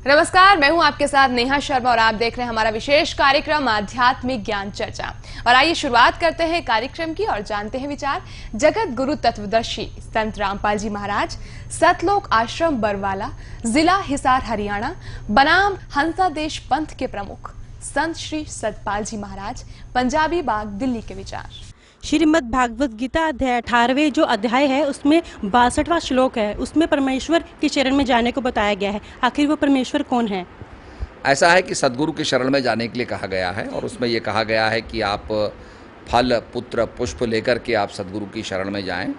नमस्कार, मैं हूं आपके साथ नेहा शर्मा और आप देख रहे हैं हमारा विशेष कार्यक्रम आध्यात्मिक ज्ञान चर्चा। और आइए शुरुआत करते हैं कार्यक्रम की और जानते हैं विचार जगत गुरु तत्वदर्शी संत रामपाल जी महाराज, सतलोक आश्रम बरवाला, जिला हिसार हरियाणा, बनाम हंसादेश पंथ के प्रमुख संत श्री सतपाल जी महाराज, पंजाबी बाग, दिल्ली के विचार। श्रीमद् भागवत गीता अध्याय 18वें जो अध्याय है उसमें 62वां श्लोक है, उसमें परमेश्वर की शरण में जाने को बताया गया है। आखिर वो परमेश्वर कौन है? ऐसा है कि सदगुरु की शरण में जाने के लिए कहा गया है और उसमें ये कहा गया है कि आप फल पुत्र पुष्प लेकर के आप सदगुरु की शरण में जाएं।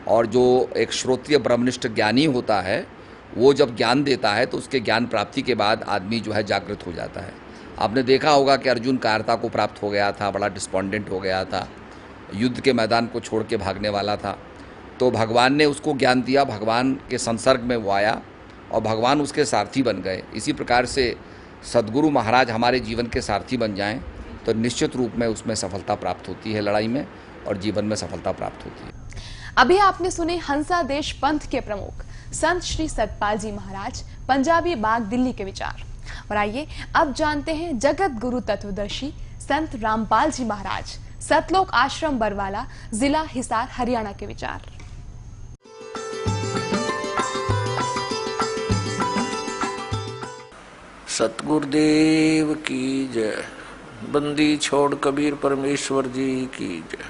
और जो एक श्रोत्रिय ब्रह्मनिष्ठ ज्ञानी होता है वो जब ज्ञान देता है तो उसके ज्ञान प्राप्ति के बाद आदमी जो है जागृत हो जाता है। आपने देखा होगा कि अर्जुन कायरता को प्राप्त हो गया था, बड़ा डिस्पॉन्डेंट हो गया था, युद्ध के मैदान को छोड़ के भागने वाला था। तो भगवान ने उसको ज्ञान दिया, भगवान के संसर्ग में वो आया और भगवान उसके सारथी बन गए। इसी प्रकार से सदगुरु महाराज हमारे जीवन के सारथी बन जाएं तो निश्चित रूप में उसमें सफलता प्राप्त होती है लड़ाई में, और जीवन में सफलता प्राप्त होती है। अभी आपने सुने हंसादेश पंथ के प्रमुख संत श्री सतपाल जी महाराज, पंजाबी बाग, दिल्ली के विचार। और आइए अब जानते हैं जगत गुरु तत्वदर्शी संत रामपाल जी महाराज, सतलोक आश्रम बरवाला, जिला हिसार हरियाणा के विचार। सतगुरुदेव की जय। बंदी छोड़ कबीर परमेश्वर जी की जय।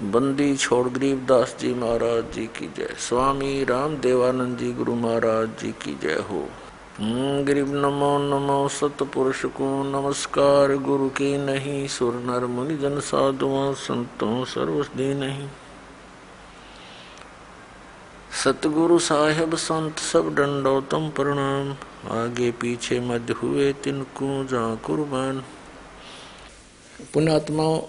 बंदी छोड़ गरीबदास जी महाराज जी की जय। स्वामी राम देवानंद जी गुरु महाराज जी की जय हो। गरीब नमो नमो सतपुरुष को नमस्कार, गुरु की नहीं सुर नर मुनि जन साधुओं संतों सर्वस्दी नहीं। सतगुरु साहेब संत सब दंडोतम प्रणाम, आगे पीछे मध्य हुए तिनको जा कुर्बान। पुण्यात्माओं,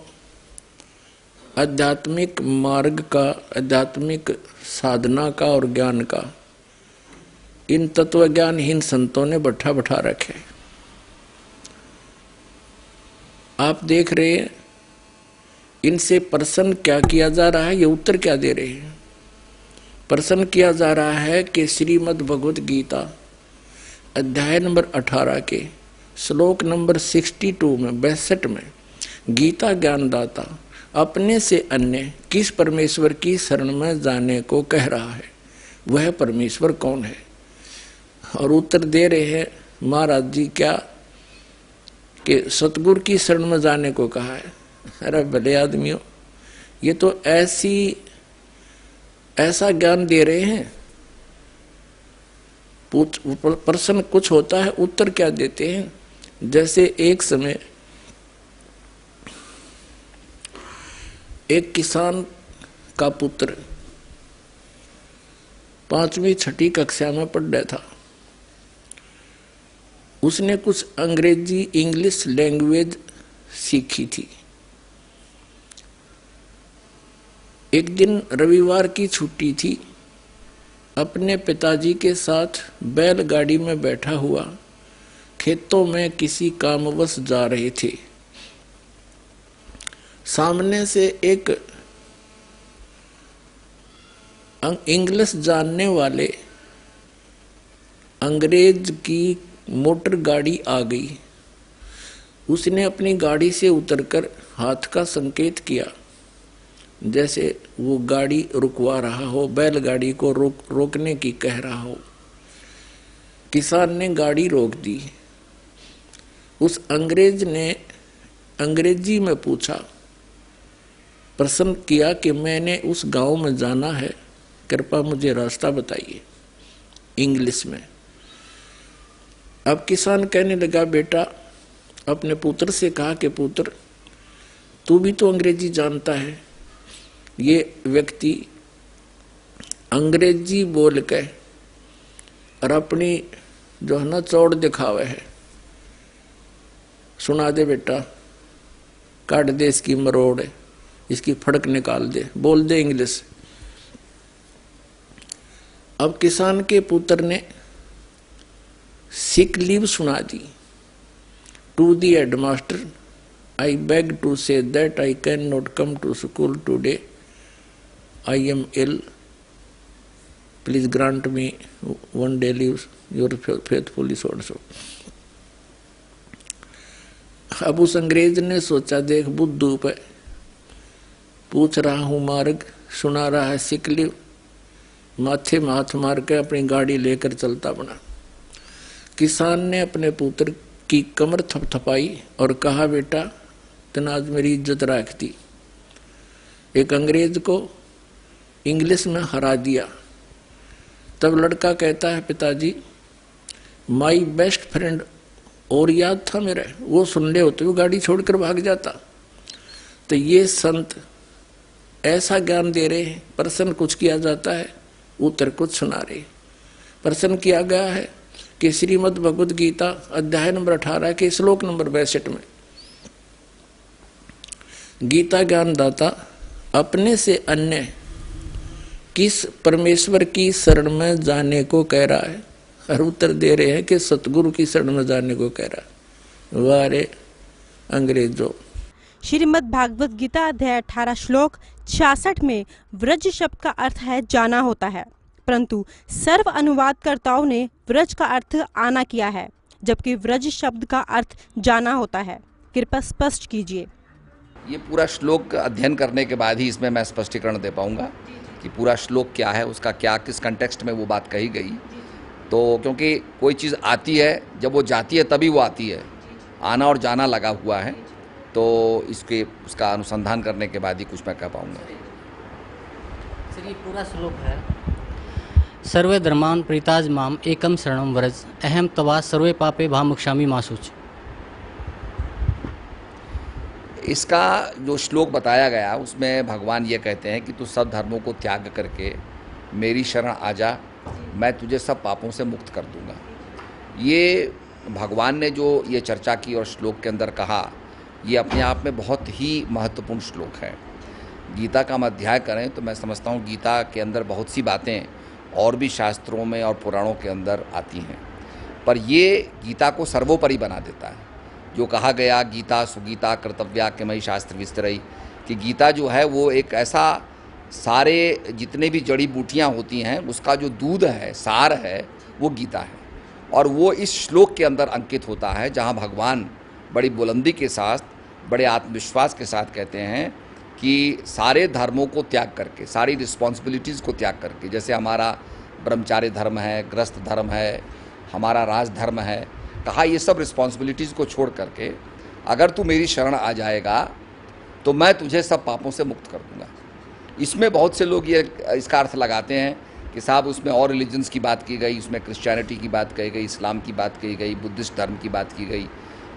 आध्यात्मिक मार्ग का, आध्यात्मिक साधना का और ज्ञान का इन तत्वज्ञानहीन संतों ने बैठा बैठा रखे। आप देख रहे हैं इनसे प्रश्न क्या किया जा रहा है, ये उत्तर क्या दे रहे हैं। प्रश्न किया जा रहा है कि श्रीमद् भगवत गीता अध्याय नंबर 18 के श्लोक नंबर 62 में 62 में गीता ज्ञानदाता अपने से अन्य किस परमेश्वर की शरण में जाने को कह रहा है, वह परमेश्वर कौन है। और उत्तर दे रहे हैं महाराज जी क्या कि सतगुरु की शरण में जाने को कहा है। अरे भले आदमियों, ये तो ऐसा ज्ञान दे रहे हैं। प्रश्न कुछ होता है, उत्तर क्या देते हैं। जैसे एक समय एक किसान का पुत्र 5वीं 6ठी कक्षा में पढ़ रहा था। उसने कुछ अंग्रेजी इंग्लिश लैंग्वेज सीखी थी। एक दिन रविवार की छुट्टी थी। अपने पिताजी के साथ बैलगाड़ी में बैठा हुआ खेतों में किसी कामवश जा रहे थे। सामने से एक इंग्लिश जानने वाले अंग्रेज की मोटर गाड़ी आ गई। उसने अपनी गाड़ी से उतरकर हाथ का संकेत किया, जैसे वो गाड़ी रुकवा रहा हो, बैलगाड़ी को रोकने की कह रहा हो। किसान ने गाड़ी रोक दी। उस अंग्रेज ने अंग्रेजी में पूछा, प्रश्न किया कि मैंने उस गांव में जाना है, कृपया मुझे रास्ता बताइए, इंग्लिश में। अब किसान कहने लगा, बेटा, अपने पुत्र से कहा कि पुत्र, तू भी तो अंग्रेजी जानता है। ये व्यक्ति अंग्रेजी बोल के और अपनी जो है ना चौड़ दिखावे है। सुना दे बेटा, काट दे इसकी मरोड़, इसकी फड़क निकाल दे, बोल दे इंग्लिश। अब किसान के पुत्र ने सिक लीव सुना दी। To the headmaster, I beg to say that I can not come to school today, I am ill, please grant me 1 day leave, your faithfully so and so. अब उस अंग्रेज ने सोचा, देख बुद्धू पे पूछ रहा हूं मार्ग, सुना रहा है सिकलिव, माथे में हाथ मार के अपनी गाड़ी लेकर चलता बना। किसान ने अपने पुत्र की कमर थपथपाई और कहा, बेटा तने आज मेरी इज्जत रख दी। एक अंग्रेज को इंग्लिश में हरा दिया। तब लड़का कहता है, पिताजी माई बेस्ट फ्रेंड, और याद था मेरा, वो सुन ले होते हुए गाड़ी छोड़कर भाग जाता। तो ये संत ऐसा ज्ञान दे रहे हैं, प्रश्न कुछ किया जाता है, उत्तर कुछ सुना रहे। प्रश्न किया गया है कि श्रीमद् भगवद गीता अध्याय नंबर 18 के श्लोक नंबर 62 में गीता ज्ञानदाता अपने से अन्य किस परमेश्वर की शरण में जाने को कह रहा है, और उत्तर दे रहे हैं कि सतगुरु की शरण में जाने को कह रहा है। वारे अंग्रेजों। श्रीमद् भागवत गीता अध्याय 18 श्लोक 66 में व्रज शब्द का अर्थ है जाना होता है, परंतु सर्व अनुवादकर्ताओं ने व्रज का अर्थ आना किया है, जबकि व्रज शब्द का अर्थ जाना होता है। कृपया स्पष्ट कीजिए। ये पूरा श्लोक अध्ययन करने के बाद ही इसमें मैं स्पष्टीकरण दे पाऊंगा कि पूरा श्लोक क्या है, उसका क्या किस कंटेक्स्ट में वो बात कही गई। तो क्योंकि कोई चीज़ आती है, जब वो जाती है तभी वो आती है, आना और जाना लगा हुआ है, तो उसका अनुसंधान करने के बाद ही कुछ मैं कह पाऊंगा। सर ये पूरा श्लोक है, सर्वे धर्मान् प्रीताज माम एकम शरणम व्रज अहम तवा सर्वे पापे भामुक्षामि मासुच। इसका जो श्लोक बताया गया उसमें भगवान ये कहते हैं कि तू सब धर्मों को त्याग करके मेरी शरण आ जा, मैं तुझे सब पापों से मुक्त कर दूंगा। ये भगवान ने जो ये चर्चा की और श्लोक के अंदर कहा, ये अपने आप में बहुत ही महत्वपूर्ण श्लोक है। गीता का हम अध्याय करें तो मैं समझता हूँ गीता के अंदर बहुत सी बातें और भी शास्त्रों में और पुराणों के अंदर आती हैं, पर ये गीता को सर्वोपरि बना देता है। जो कहा गया गीता सुगीता कर्तव्या के मई शास्त्र विस्तरई, कि गीता जो है वो एक ऐसा सारे जितने भी जड़ी बूटियाँ होती हैं उसका जो दूध है, सार है, वो गीता है। और वो इस श्लोक के अंदर अंकित होता है, जहाँ भगवान बड़ी बुलंदी के साथ, बड़े आत्मविश्वास के साथ कहते हैं कि सारे धर्मों को त्याग करके, सारी रिस्पॉन्सिबिलिटीज़ को त्याग करके, जैसे हमारा ब्रह्मचार्य धर्म है, गृहस्थ धर्म है, हमारा राज धर्म है, कहा ये सब रिस्पॉन्सिबिलिटीज़ को छोड़ करके अगर तू मेरी शरण आ जाएगा तो मैं तुझे सब पापों से मुक्त कर दूंगा। इसमें बहुत से लोग ये इसका अर्थ लगाते हैं कि साहब उसमें और रिलीजन्स की बात की गई, उसमें क्रिश्चियनिटी की बात कही गई, इस्लाम की बात कही गई, बुद्धिस्ट धर्म की बात की गई,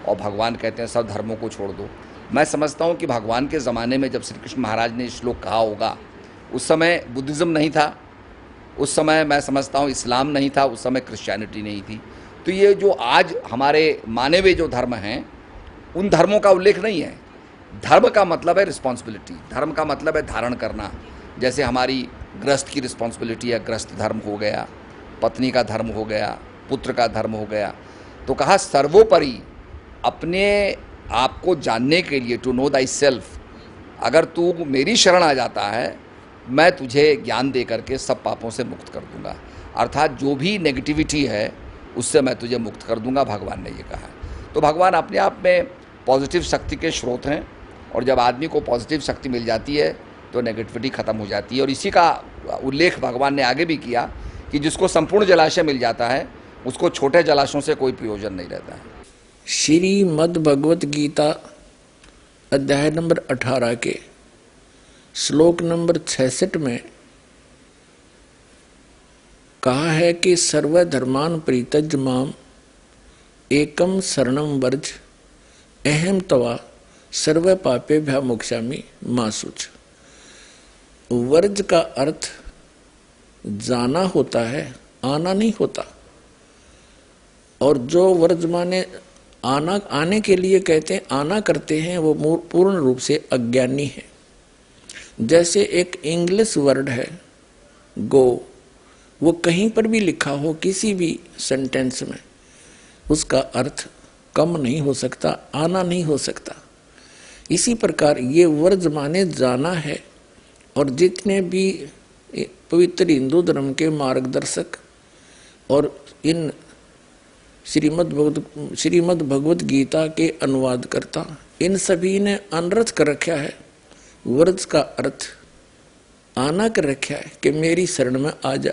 और भगवान कहते हैं सब धर्मों को छोड़ दो। मैं समझता हूँ कि भगवान के ज़माने में जब श्री कृष्ण महाराज ने श्लोक कहा होगा, उस समय बुद्धिज़्म नहीं था, उस समय मैं समझता हूँ इस्लाम नहीं था, उस समय क्रिश्चियनिटी नहीं थी। तो ये जो आज हमारे माने हुए जो धर्म हैं, उन धर्मों का उल्लेख नहीं है। धर्म का मतलब है रिस्पॉन्सिबिलिटी, धर्म का मतलब है धारण करना। जैसे हमारी गृहस्थ की रिस्पॉन्सिबिलिटी है, गृहस्थ धर्म हो गया, पत्नी का धर्म हो गया, पुत्र का धर्म हो गया। तो कहा सर्वोपरि अपने आप को जानने के लिए, टू नो दाई सेल्फ, अगर तू मेरी शरण आ जाता है मैं तुझे ज्ञान दे करके सब पापों से मुक्त कर दूंगा। अर्थात जो भी नेगेटिविटी है उससे मैं तुझे मुक्त कर दूंगा, भगवान ने ये कहा। तो भगवान अपने आप में पॉजिटिव शक्ति के स्रोत हैं, और जब आदमी को पॉजिटिव शक्ति मिल जाती है तो नेगेटिविटी ख़त्म हो जाती है। और इसी का उल्लेख भगवान ने आगे भी किया कि जिसको संपूर्ण जलाशय मिल जाता है उसको छोटे जलाशयों से कोई प्रयोजन नहीं रहता है। श्रीमद् भगवत गीता अध्याय नंबर 18 के श्लोक नंबर 66 में कहा है कि सर्वधर्मान परित्यज माम एकम शरणम वर्ज अहम तवा सर्व पापेभ्यः मोक्षामि मा शुच। वर्ज का अर्थ जाना होता है, आना नहीं होता। और जो वर्ज माने आने के लिए कहते हैं, आना करते हैं, वो पूर्ण रूप से अज्ञानी है। जैसे एक इंग्लिश वर्ड है गो, वो कहीं पर भी लिखा हो किसी भी सेंटेंस में, उसका अर्थ कम नहीं हो सकता, आना नहीं हो सकता। इसी प्रकार ये वर्ज माने जाना है, और जितने भी पवित्र हिंदू धर्म के मार्गदर्शक और इन श्रीमद् भगवत गीता के अनुवादकर्ता, इन सभी ने अनर्थ कर रखा है, व्रज का अर्थ आना कर रखा है कि मेरी शरण में आ जा,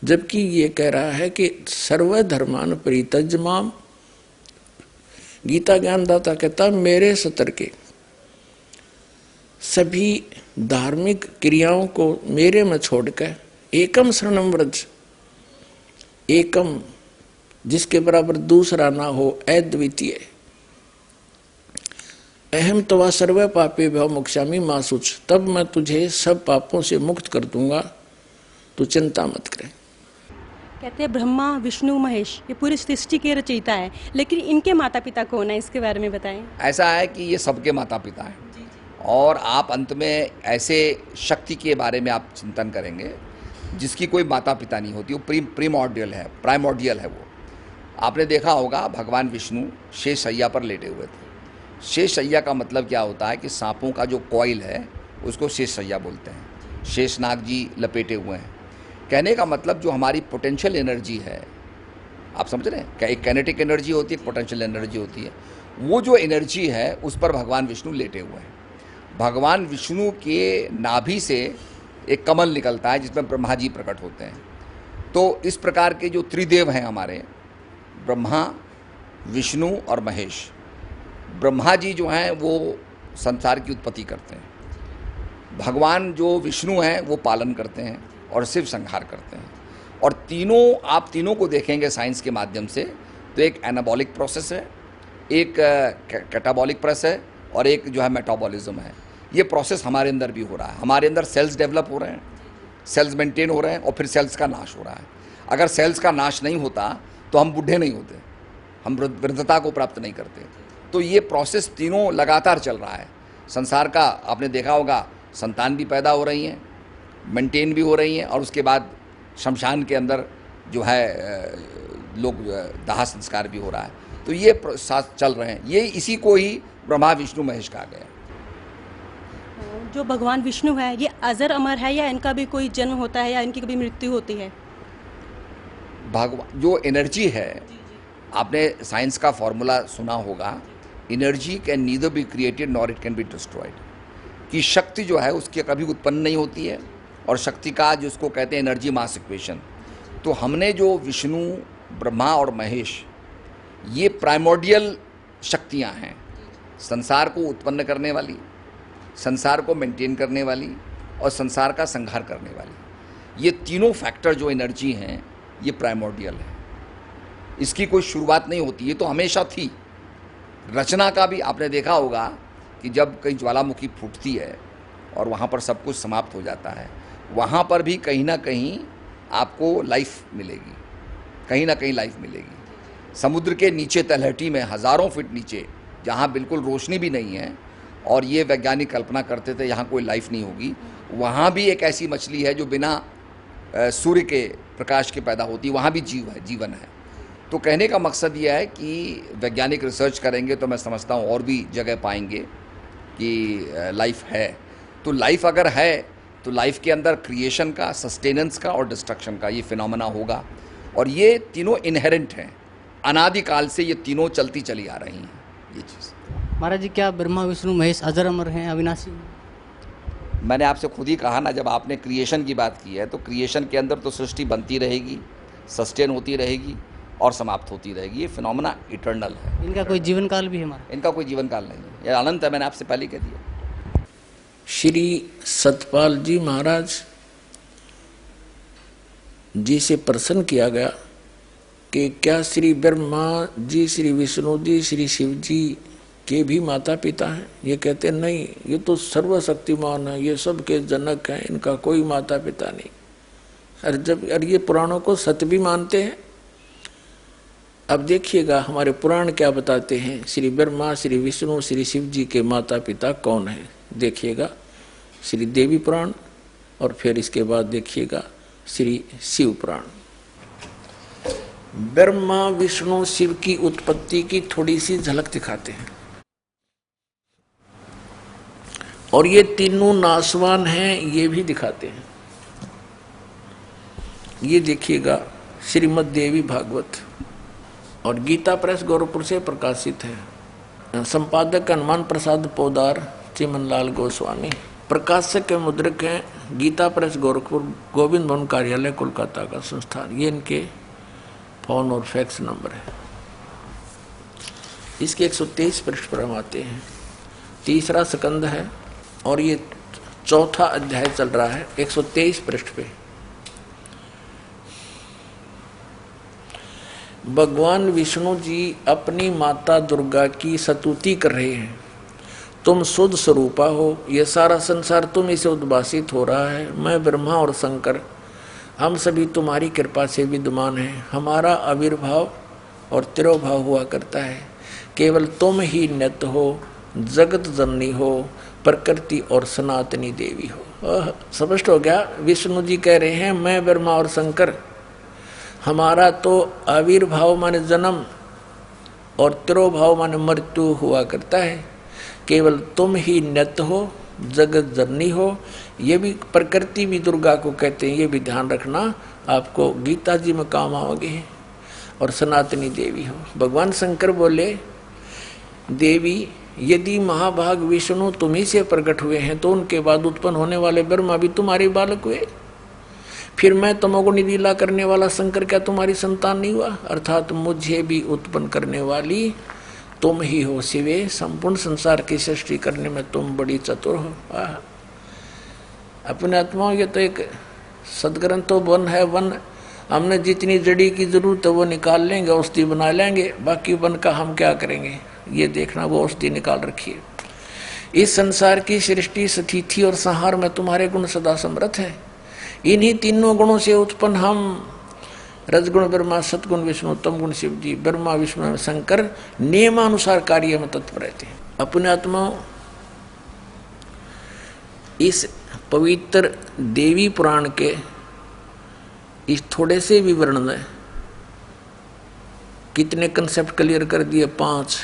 जबकि ये कह रहा है कि सर्वधर्मान परित्यज्य माम। गीता ज्ञानदाता कहता मेरे सतर के सभी धार्मिक क्रियाओं को मेरे में छोड़कर एकम शरणम व्रज, एकम जिसके बराबर दूसरा ना हो, अद्वितीय, अहम तवा सर्व पापे भव मोक्षामि मा शुच, तब मैं तुझे सब पापों से मुक्त कर दूंगा, तू चिंता मत करे। कहते हैं ब्रह्मा विष्णु महेश ये पूरी सृष्टि के रचयिता है, लेकिन इनके माता पिता कौन है, इसके बारे में बताएं। ऐसा है कि ये सबके माता पिता हैं, और आप अंत में ऐसे शक्ति के बारे में आप चिंतन करेंगे जिसकी कोई माता पिता नहीं होती, वो प्राइमोर्डियल है वो। आपने देखा होगा भगवान विष्णु शेष शैया पर लेटे हुए थे। शेष शैया का मतलब क्या होता है कि सांपों का जो कॉइल है उसको शेष शैया बोलते हैं। शेषनाग जी लपेटे हुए हैं। कहने का मतलब जो हमारी पोटेंशियल एनर्जी है, आप समझ रहे हैं, क्या एक काइनेटिक एनर्जी होती है, एक पोटेंशियल एनर्जी होती है, वो जो एनर्जी है उस पर भगवान विष्णु लेटे हुए हैं। भगवान विष्णु के नाभि से एक कमल निकलता है जिसमें ब्रह्मा जी प्रकट होते हैं। तो इस प्रकार के जो त्रिदेव हैं हमारे, ब्रह्मा विष्णु और महेश। ब्रह्मा जी जो हैं वो संसार की उत्पत्ति करते हैं, भगवान जो विष्णु हैं वो पालन करते हैं और शिव संहार करते हैं। और तीनों, आप तीनों को देखेंगे साइंस के माध्यम से, तो एक एनाबॉलिक प्रोसेस है, एक कैटाबॉलिक प्रोसेस है, और एक जो है मेटाबॉलिज्म है। ये प्रोसेस हमारे अंदर भी हो रहा है। हमारे अंदर सेल्स डेवलप हो रहे हैं, सेल्स मेंटेन हो रहे हैं, और फिर सेल्स का नाश हो रहा है। अगर सेल्स का नाश नहीं होता तो हम बूढ़े नहीं होते, हम वृद्धता को प्राप्त नहीं करते। तो ये प्रोसेस तीनों लगातार चल रहा है। संसार का आपने देखा होगा, संतान भी पैदा हो रही हैं, मेंटेन भी हो रही हैं, और उसके बाद शमशान के अंदर जो है लोग दाह संस्कार भी हो रहा है। तो ये साथ चल रहे हैं। ये इसी को ही ब्रह्मा विष्णु महेश कहा गया। जो भगवान विष्णु है ये अजर अमर है, या इनका भी कोई जन्म होता है, या इनकी कभी मृत्यु होती है? भगवान जो एनर्जी है, आपने साइंस का फॉर्मूला सुना होगा, energy can neither be created nor it can be destroyed. कि शक्ति जो है उसकी कभी उत्पन्न नहीं होती है, और शक्ति का जिसको कहते हैं एनर्जी मास इक्वेशन। तो हमने जो विष्णु, ब्रह्मा और महेश, ये प्राइमोर्डियल शक्तियाँ हैं, संसार को उत्पन्न करने वाली, संसार को मेंटेन करने वाली, और संसार का संहार करने वाली। ये तीनों फैक्टर जो एनर्जी हैं ये प्राइमोर्डियल है। इसकी कोई शुरुआत नहीं होती, ये तो हमेशा थी। रचना का भी आपने देखा होगा कि जब कहीं ज्वालामुखी फूटती है और वहाँ पर सब कुछ समाप्त हो जाता है, वहाँ पर भी कहीं ना कहीं आपको लाइफ मिलेगी, कहीं ना कहीं लाइफ मिलेगी। समुद्र के नीचे तलहटी में, हज़ारों फीट नीचे, जहाँ बिल्कुल रोशनी भी नहीं है, और ये वैज्ञानिक कल्पना करते थे यहाँ कोई लाइफ नहीं होगी, वहाँ भी एक ऐसी मछली है जो बिना सूर्य के प्रकाश के पैदा होती है, वहाँ भी जीवन है। तो कहने का मकसद ये है कि वैज्ञानिक रिसर्च करेंगे तो मैं समझता हूँ और भी जगह पाएंगे कि लाइफ है। तो लाइफ अगर है तो लाइफ के अंदर क्रिएशन का, सस्टेनेंस का और डिस्ट्रक्शन का ये फिनोमेना होगा, और ये तीनों इनहेरेंट हैं। अनादिकाल से ये तीनों चलती चली आ रही हैं ये चीज़। महाराज जी, क्या ब्रह्मा विष्णु महेश अजर अमर हैं, अविनाशी? मैंने आपसे खुद ही कहा ना, जब आपने क्रिएशन की बात की है, तो क्रिएशन के अंदर तो सृष्टि बनती रहेगी, सस्टेन होती रहेगी और समाप्त होती रहेगी। ये फिनोमेना इटर्नल है। इनका कोई जीवन काल भी है हमारा? इनका कोई जीवन काल नहीं है, ये अनंत है। मैंने आपसे पहले कह दिया। श्री सतपाल जी महाराज जी से प्रश्न किया गया कि क्या श्री ब्रह्मा जी, श्री विष्णु जी, श्री शिव जी के भी माता पिता हैं? ये कहते हैं नहीं, ये तो सर्वशक्तिमान है, ये सब के जनक हैं, इनका कोई माता पिता नहीं। और ये पुराणों को सत्य भी मानते हैं। अब देखिएगा हमारे पुराण क्या बताते हैं। श्री ब्रह्मा, श्री विष्णु, श्री शिव जी के माता पिता कौन है? देखिएगा श्री देवी पुराण, और फिर इसके बाद देखिएगा श्री शिव पुराण। ब्रह्मा विष्णु शिव की उत्पत्ति की थोड़ी सी झलक दिखाते हैं। और ये तीनों नासवान हैं, ये भी दिखाते हैं। ये देखिएगा श्रीमद् देवी भागवत और गीता प्रेस गोरखपुर से प्रकाशित है। संपादक हनुमान प्रसाद पोदार, चिमनलाल गोस्वामी। प्रकाशक के मुद्रक हैं गीता प्रेस गोरखपुर, गोविंद भवन कार्यालय कोलकाता का संस्थान। ये इनके फोन और फैक्स नंबर है। इसके 123 पृष्ठ पर हम आते हैं। तीसरा स्कंद है और ये चौथा अध्याय चल रहा है 123 पृष्ठ पे। भगवान विष्णु जी अपनी माता दुर्गा की स्तुति कर रहे हैं। तुम शुद्ध स्वरूपा हो, ये सारा संसार तुम इसे उद्भासित हो रहा है। मैं ब्रह्मा और शंकर हम सभी तुम्हारी कृपा से विद्यमान हैं। हमारा आविर्भाव और तिरोभाव हुआ करता है। केवल तुम ही नित्य हो, जगत जननी हो, प्रकृति और सनातनी देवी हो। स्पष्ट हो गया। विष्णु जी कह रहे हैं मैं ब्रह्मा और शंकर, हमारा तो आविर्भाव माने जन्म और तिरोभाव माने मृत्यु हुआ करता है। केवल तुम ही नित्य हो, जगत जननी हो। ये भी प्रकृति भी दुर्गा को कहते हैं, ये भी ध्यान रखना, आपको गीता जी में काम आओगे। और सनातनी देवी हो। भगवान शंकर बोले देवी यदि महाभाग विष्णु तुम्ही से प्रकट हुए हैं तो उनके बाद उत्पन्न होने वाले ब्रह्मा भी तुम्हारे बालक हुए। फिर मैं तमोगुणी लीला करने वाला शंकर क्या तुम्हारी संतान नहीं हुआ? अर्थात मुझे भी उत्पन्न करने वाली तुम ही हो शिवे। संपूर्ण संसार की सृष्टि करने में तुम बड़ी चतुर हो। अपने आत्माओं ये तो एक सदग्रंथ तो वन है। वन हमने जितनी जड़ी की जरूरत है वो निकाल लेंगे, औषधि बना लेंगे। बाकी वन का हम क्या करेंगे? ये देखना, वो औषधि निकाल रखिए। इस संसार की सृष्टि, स्थिति और संहार में तुम्हारे गुण सदा समर्थ है। इन्हीं तीनों गुणों से उत्पन्न हम रजगुण ब्रह्मा, सतगुण विष्णु, तमगुण शिव जी, ब्रह्मा विष्णु शंकर नियमानुसार कार्य में तत्पर रहते हैं। अपने आत्मा इस पवित्र देवी पुराण के इस थोड़े से विवरण में कितने कंसेप्ट क्लियर कर दिए? 5।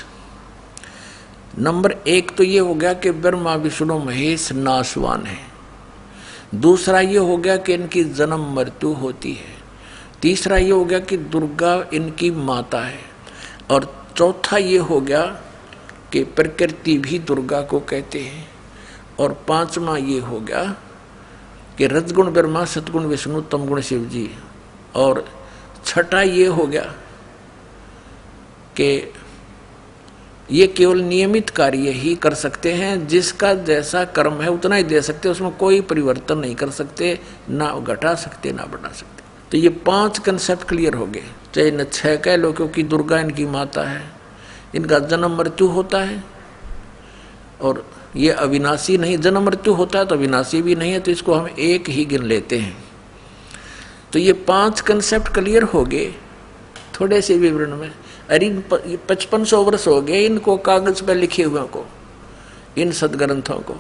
नंबर 1 तो ये हो गया कि ब्रह्मा विष्णु महेश नाशवान है। दूसरा ये हो गया कि इनकी जन्म मृत्यु होती है। तीसरा ये हो गया कि दुर्गा इनकी माता है। और चौथा ये हो गया कि प्रकृति भी दुर्गा को कहते हैं। और 5वां ये हो गया कि रजगुण ब्रह्मा, सतगुण विष्णु, तमगुण शिव जी। और छठा ये हो गया कि ये केवल नियमित कार्य ही कर सकते हैं। जिसका जैसा कर्म है उतना ही दे सकते, उसमें कोई परिवर्तन नहीं कर सकते, ना घटा सकते ना बढ़ा सकते। तो ये 5 कंसेप्ट क्लियर हो गए। चाहे न 6 कह लो, क्योंकि दुर्गा इनकी माता है, इनका जन्म मृत्यु होता है। और ये अविनाशी नहीं, जन्म मृत्यु होता है तो अविनाशी भी नहीं है, तो इसको हम एक ही गिन लेते हैं। तो ये 5 कंसेप्ट क्लियर हो गए थोड़े से विवरण में। अरे 5500 वर्ष हो गए इनको कागज पर लिखे हुए को, इन सदग्रंथों को।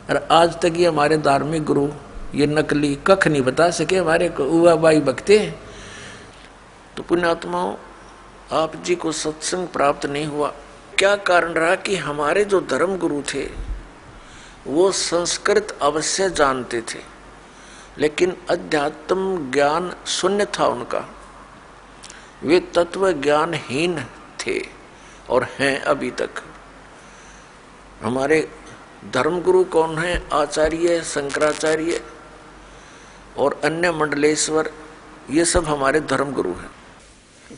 और आज तक ये हमारे धार्मिक गुरु ये नकली कख नहीं बता सके, हमारे को उवा बाई बकते। तो पुण्यात्माओं, आप जी को सत्संग प्राप्त नहीं हुआ। क्या कारण रहा कि हमारे जो धर्म गुरु थे वो संस्कृत अवश्य जानते थे, लेकिन अध्यात्म ज्ञान शून्य था उनका। वे तत्व ज्ञानहीन थे और हैं अभी तक। हमारे धर्मगुरु कौन है? आचार्य, शंकराचार्य और अन्य मंडलेश्वर, ये सब हमारे धर्मगुरु हैं।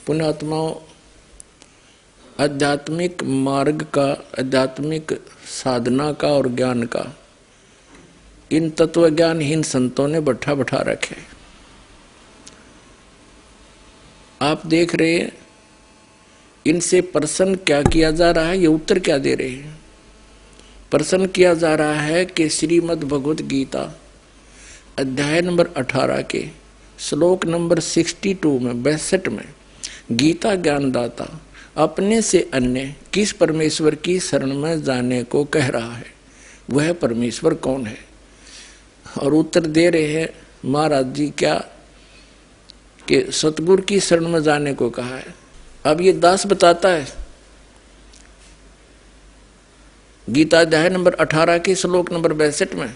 पुण्यात्माओं, आध्यात्मिक मार्ग का, आध्यात्मिक साधना का और ज्ञान का इन तत्वज्ञानहीन संतों ने बैठा बैठा रखे। आप देख रहे हैं इनसे प्रश्न क्या किया जा रहा है, ये उत्तर क्या दे रहे हैं? प्रश्न किया जा रहा है कि श्रीमद् भगवत गीता अध्याय नंबर 18 के श्लोक नंबर 62 में 62 में गीता ज्ञानदाता अपने से अन्य किस परमेश्वर की शरण में जाने को कह रहा है, वह परमेश्वर कौन है? और उत्तर दे रहे हैं महाराज जी क्या कि सतगुरु की शरण में जाने को कहा है। अब ये दास बताता है गीता अध्याय नंबर 18 के श्लोक नंबर 62 में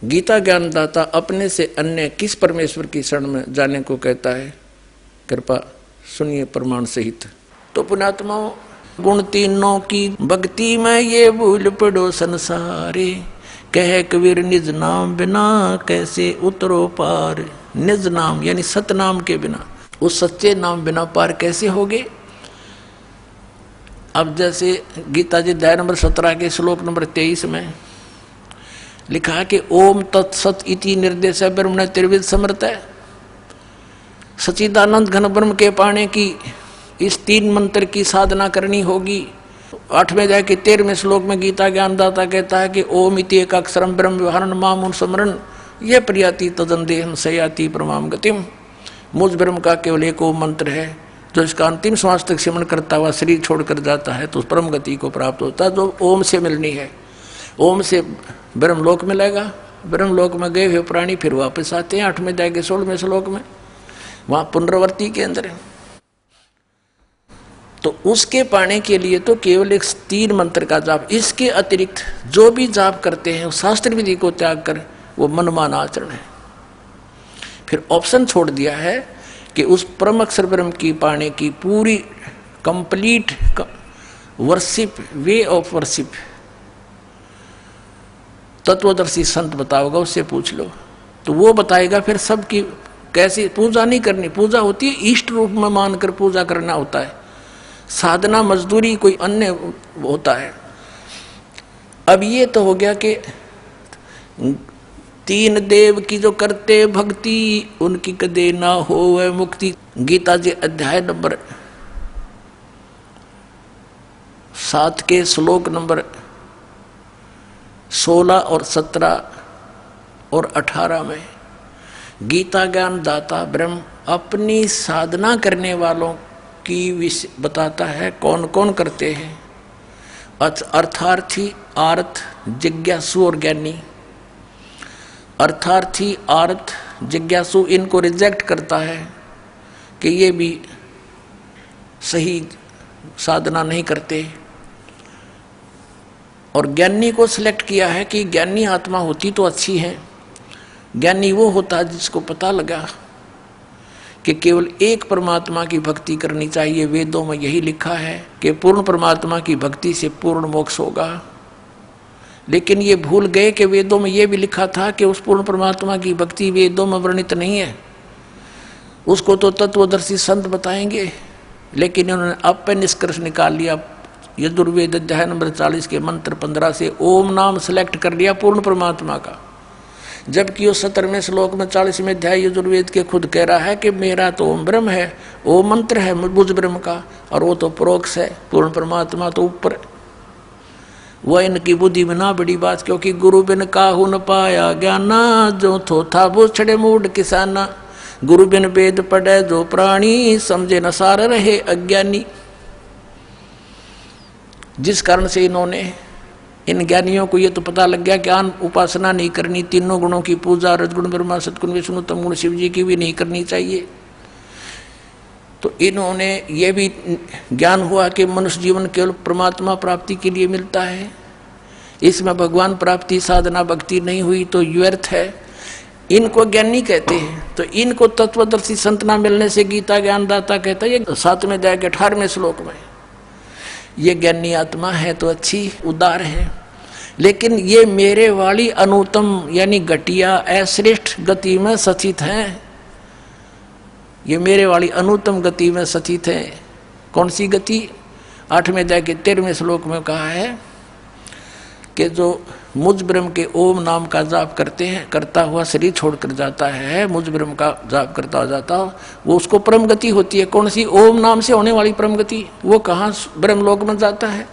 गीता ज्ञानदाता अपने से अन्य किस परमेश्वर की शरण में जाने को कहता है? कृपा सुनिए प्रमाण सहित। तो पुण्यात्माओं, गुण तीनों की भक्ति में ये भूल पड़ो संसारे, कह कबीर निज नाम बिना कैसे उतरो पार। निज नाम यानी सतनाम के बिना, उस सच्चे नाम बिना पार कैसे होगे? अब जैसे गीता जी अध्याय नंबर 17 के श्लोक नंबर 23 में लिखा है कि ओम तत्सत इति निर्देश ब्रह्मण त्रिविध समर्थ है। सच्चिदानंद घन ब्रह्म के पाने की इस 3 मंत्र की साधना करनी होगी। 8वें अध्याय के 13वें श्लोक में गीता ज्ञानदाता कहता है कि ओम इति एक अक्षरम ब्रह्म व्यवहारण मामुन स्मरण यह प्रियाति तदन देहम सयाति परमाम गतिम। मुझ ब्रह्म का केवल एक ओम मंत्र है, जो इसका अंतिम श्वास तक सिमरण करता हुआ शरीर छोड़कर जाता है तो उस परम गति को प्राप्त होता है, जो ओम से मिलनी है। ओम से ब्रह्मलोक मिलेगा। ब्रह्मलोक में गए हुए प्राणी फिर वापस आते हैं 8वें अध्याय के 16वें श्लोक में, वहां पुनरावृत्ति के अंदर है। तो उसके पाने के लिए तो केवल एक 3 मंत्र का जाप, इसके अतिरिक्त जो भी जाप करते हैं शास्त्र विधि को त्याग कर वो मनमान आचरण है। फिर ऑप्शन छोड़ दिया है कि उस परम अक्षर ब्रह्म की पाने की पूरी complete worship, way of worship तत्वदर्शी संत बताओगा, उससे पूछ लो तो वो बताएगा। फिर सबकी कैसी पूजा नहीं करनी, पूजा होती है इष्ट रूप में मानकर पूजा करना होता है, साधना मजदूरी कोई अन्य होता है। अब ये तो हो गया कि 3 देव की जो करते भक्ति उनकी कदे ना हो वह मुक्ति। गीता जी अध्याय नंबर 7 के श्लोक नंबर 16 और 17 और 18 में गीता ज्ञान दाता ब्रह्म अपनी साधना करने वालों की बताता है कौन कौन करते हैं। अर्थार्थी, आर्थ, जिज्ञासु और ज्ञानी। अर्थार्थी, आर्थ, जिज्ञासु इनको रिजेक्ट करता है कि ये भी सही साधना नहीं करते, और ज्ञानी को सिलेक्ट किया है कि ज्ञानी आत्मा होती तो अच्छी है। ज्ञानी वो होता है जिसको पता लगा कि केवल एक परमात्मा की भक्ति करनी चाहिए। वेदों में यही लिखा है कि पूर्ण परमात्मा की भक्ति से पूर्ण मोक्ष होगा। लेकिन ये भूल गए कि वेदों में यह भी लिखा था कि उस पूर्ण परमात्मा की भक्ति वेदों में वर्णित नहीं है, उसको तो तत्वदर्शी संत बताएंगे। लेकिन उन्होंने अब पे निष्कर्ष निकाल लिया, यजुर्वेद अध्याय नंबर 40 के मंत्र 15 से ओम नाम सेलेक्ट कर लिया पूर्ण परमात्मा का, जबकि वो 17वें श्लोक में 40वें अध्याय यजुर्वेद के खुद कह रहा है कि मेरा तो ओम ब्रह्म है, ओम मंत्र है मुझ ब्रह्म का, और वो तो परोक्ष है, पूर्ण परमात्मा तो ऊपर। वह इनकी बुद्धि में ना बड़ी बात, क्योंकि गुरु बिन काहू न पाया ज्ञाना, जो थो था वो छड़े मूड किसाना। गुरु बिन वेद पढ़े जो प्राणी, समझे न सार रहे अज्ञानी। जिस कारण से इन्होंने, इन ज्ञानियों को ये तो पता लग गया कि उपासना नहीं करनी, तीनों गुणों की पूजा, रजगुण ब्रह्मा सतगुण विष्णु तम गुण शिव जी की भी नहीं करनी चाहिए। तो इन्होंने ये भी ज्ञान हुआ कि मनुष्य जीवन केवल परमात्मा प्राप्ति के लिए मिलता है, इसमें भगवान प्राप्ति साधना भक्ति नहीं हुई तो व्यर्थ है। इनको ज्ञानी कहते हैं। तो इनको तत्वदर्शी संत ना मिलने से गीता ज्ञानदाता कहता है, ये 7वें अध्याय के 18वें श्लोक में, ये ज्ञानी आत्मा है तो अच्छी उदार है, लेकिन ये मेरे वाली अनुत्तम यानी घटिया अश्रेष्ठ गति में सचित हैं। ये मेरे वाली अनुत्तम गति में सचित है। कौन सी गति? 8वें अध्याय के 13वें श्लोक में कहा है कि जो मुझ ब्रह्म के ओम नाम का जाप करते हैं, करता हुआ शरीर छोड़कर जाता है, मुझ ब्रह्म का जाप करता जाता, वो उसको परम गति होती है। कौन सी? ओम नाम से होने वाली परम गति। वो कहाँ? ब्रह्मलोक में जाता है।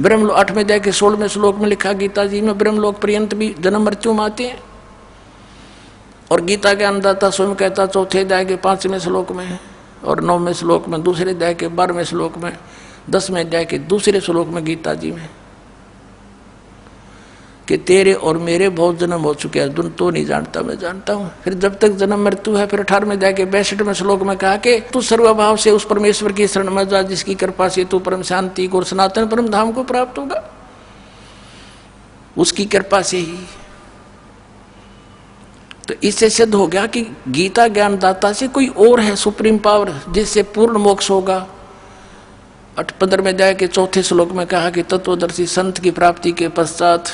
ब्रह्म 8वें अध्याय के 16वें श्लोक में लिखा गीता जी में, ब्रह्मलोक पर्यंत भी जन्म मृत्यु में आते हैं। और गीता के अन्नदाता स्वयं कहता 4थे अध्याय के 5वें श्लोक में, और 9वें श्लोक में, 2 अध्याय के 12वें श्लोक में, 10वें अध्याय के 2 श्लोक में गीता जी में कि तेरे और मेरे बहुत जन्म हो चुके हैं, अर्जुन तो नहीं जानता, मैं जानता हूँ। फिर जब तक जन्म मृत्यु है, फिर 18वें अध्याय के 62वें श्लोक में कहा कि तू सर्वभाव से उस परमेश्वर की शरण में जा, जिसकी कृपा से तू परम शांति को और सनातन परम धाम को प्राप्त होगा, उसकी कृपा से ही। तो इससे सिद्ध हो गया कि गीता ज्ञानदाता से कोई और है सुप्रीम पावर, जिससे पूर्ण मोक्ष होगा। 15वें अध्याय के 4थे श्लोक में कहा कि तत्वदर्शी संत की प्राप्ति के पश्चात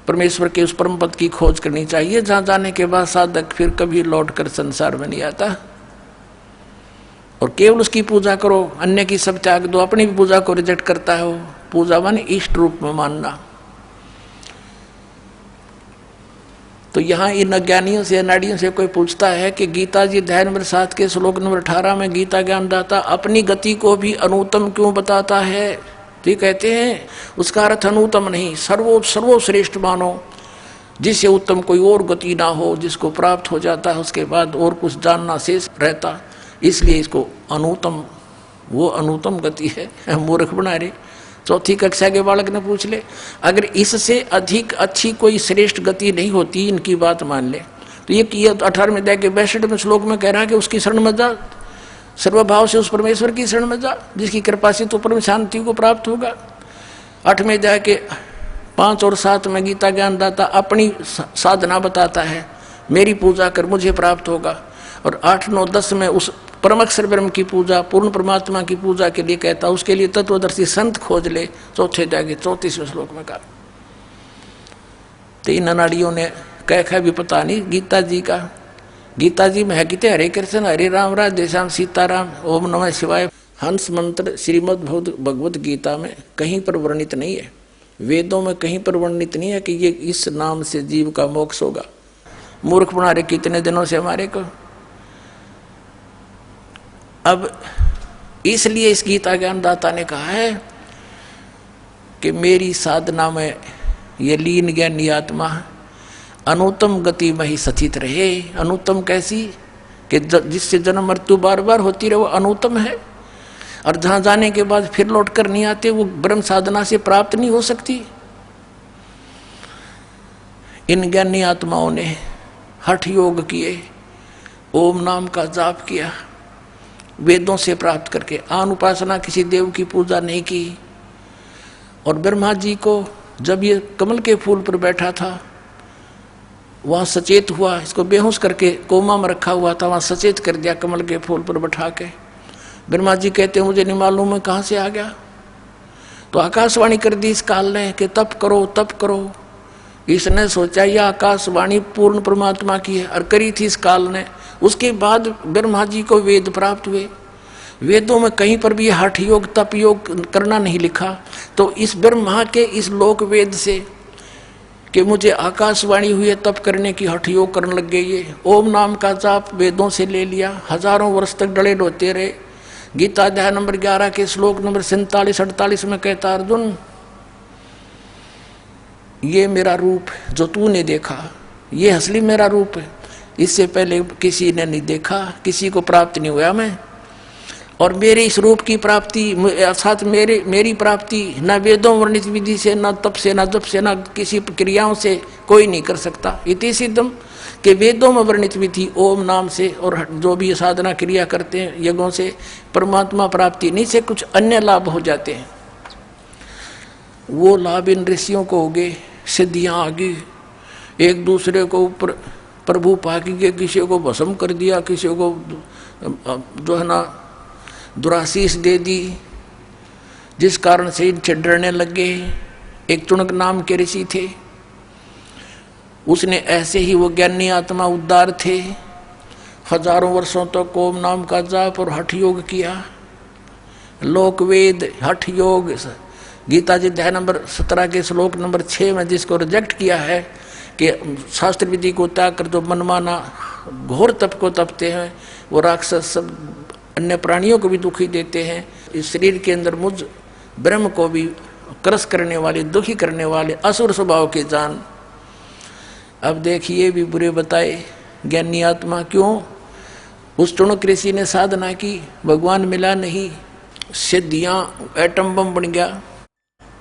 परमेश्वर के उस परम पद की खोज करनी चाहिए, जहां जाने के बाद साधक फिर कभी लौट कर संसार में नहीं आता, और केवल उसकी पूजा करो, अन्य की सब त्याग दो। अपनी भी पूजा को रिजेक्ट करता है वो, पूजा माने इष्ट रूप में मानना। तो यहाँ इन अज्ञानियों से, अनाड़ियों से कोई पूछता है कि गीता जी अध्याय नंबर 7 के श्लोक नंबर 18 में गीता ज्ञानदाता अपनी गति को भी अनुत्तम क्यों बताता है? तो कहते हैं उसका अर्थ अनुत्तम नहीं, सर्वश्रेष्ठ मानो, जिससे उत्तम कोई और गति ना हो, जिसको प्राप्त हो जाता है उसके बाद और कुछ जानना शेष रहता, इसलिए इसको अनुत्तम, वो अनुत्तम गति है। मूर्ख बना रहे। 4ठी कक्षा के बालक ने पूछ ले, अगर इससे अधिक अच्छी कोई श्रेष्ठ गति नहीं होती, इनकी बात मान ले, तो ये 18वें अध्याय के 62वें श्लोक में कह रहा है कि उसकी शरण में जा, सर्वभाव से उस परमेश्वर की शरण में जा, जिसकी कृपा से तो परम शांति को प्राप्त होगा। 8वें अध्याय के 5 और 7 में गीता ज्ञानदाता अपनी साधना बताता है, मेरी पूजा कर मुझे प्राप्त होगा। और 8, 9, 10 में उस परम अक्षर ब्रह्म की पूजा, पूर्ण परमात्मा की पूजा के लिए कहता, उसके लिए तत्वदर्शी संत खोज ले। 4थे अध्याय के 34वें श्लोक में कहा। तो इन अनाड़ियों ने कह भी पता नहीं गीता जी का। गीता जी में है कि हरे कृष्ण हरे राम राधे श्याम सीताराम ओम नमः शिवाय। हंस मंत्र श्रीमद् भगवत गीता में कहीं पर वर्णित नहीं है, वेदों में कहीं पर वर्णित नहीं है कि ये इस नाम से जीव का मोक्ष होगा। मूर्ख बना रहे कितने दिनों से हमारे को। अब इसलिए इस गीता ज्ञानदाता ने कहा है कि मेरी साधना में ये लीन ज्ञानी आत्मा अनुत्तम गति में ही स्थित रहे। अनुत्तम कैसी? कि जिससे जन्म मृत्यु बार बार होती रहे, वो अनुत्तम है। और जहां जाने के बाद फिर लौट कर नहीं आते, वो ब्रह्म साधना से प्राप्त नहीं हो सकती। इन ज्ञानी आत्माओं ने हठ योग किए, ओम नाम का जाप किया, वेदों से प्राप्त करके आन उपासना, किसी देव की पूजा नहीं की। और ब्रह्मा जी को जब ये कमल के फूल पर बैठा था, वहाँ सचेत हुआ, इसको बेहोश करके कोमा में रखा हुआ था, वहाँ सचेत कर दिया कमल के फूल पर बैठा के। ब्रह्मा जी कहते मुझे नहीं मालूम है कहाँ से आ गया। तो आकाशवाणी कर दी इस काल ने कि तप करो तप करो। इसने सोचा यह आकाशवाणी पूर्ण परमात्मा की है, और करी थी इस काल ने। उसके बाद ब्रह्मा जी को वेद प्राप्त हुए। वेदों में कहीं पर भी हठ योग तप योग करना नहीं लिखा। तो इस ब्रह्मा के इस लोक वेद से कि मुझे आकाशवाणी हुई है तप करने की, हठ योग करने लग गए। ये ओम नाम का जाप वेदों से ले लिया, हजारों वर्ष तक डले डोते रहे। गीता अध्याय नंबर 11 के श्लोक नंबर 47-48 में कहता, अर्जुन ये मेरा रूप जो तूने देखा, ये असली मेरा रूप है। इससे पहले किसी ने नहीं देखा, किसी को प्राप्त नहीं हुआ मैं। और मेरे इस रूप की प्राप्ति अर्थात मेरी प्राप्ति न वेदों वर्णित विधि से, न तप से, न जप से, न किसी क्रियाओं से कोई नहीं कर सकता। इति सिद्धम कि वेदों में वर्णित विधि ओम नाम से और जो भी साधना क्रिया करते हैं यज्ञों से परमात्मा प्राप्ति नहीं से कुछ अन्य लाभ हो जाते हैं। वो लाभ इन ऋषियों को हो गए, सिद्धियाँ आ गई, एक दूसरे को ऊपर प्रभु पाकी के, किसी को भस्म कर दिया, किसी को जो है ना दुराशीष दे दी, जिस कारण से इनसे डरने लग गए। एक चुनक नाम के ऋषि थे, उसने ऐसे ही वो ज्ञानी आत्मा उद्धार थे, हजारों वर्षों तक ओम नाम का जाप और हठ योग किया। लोक वेद हठ योग गीता जी अध्याय नंबर 17 के श्लोक नंबर 6 में जिसको रिजेक्ट किया है कि शास्त्र विधि को त्याग कर जो मनमाना घोर तप को तपते हैं, वो राक्षस सब अन्य प्राणियों को भी दुखी देते हैं। इस शरीर के अंदर मुझ ब्रह्म को भी क्रस करने वाले, दुखी करने वाले असुर स्वभाव के जान। अब देखिए भी बुरे बताए ज्ञानी आत्मा क्यों? उस चुनक ऋषि ने साधना की, भगवान मिला नहीं, सिद्धियां एटम बम बन गया।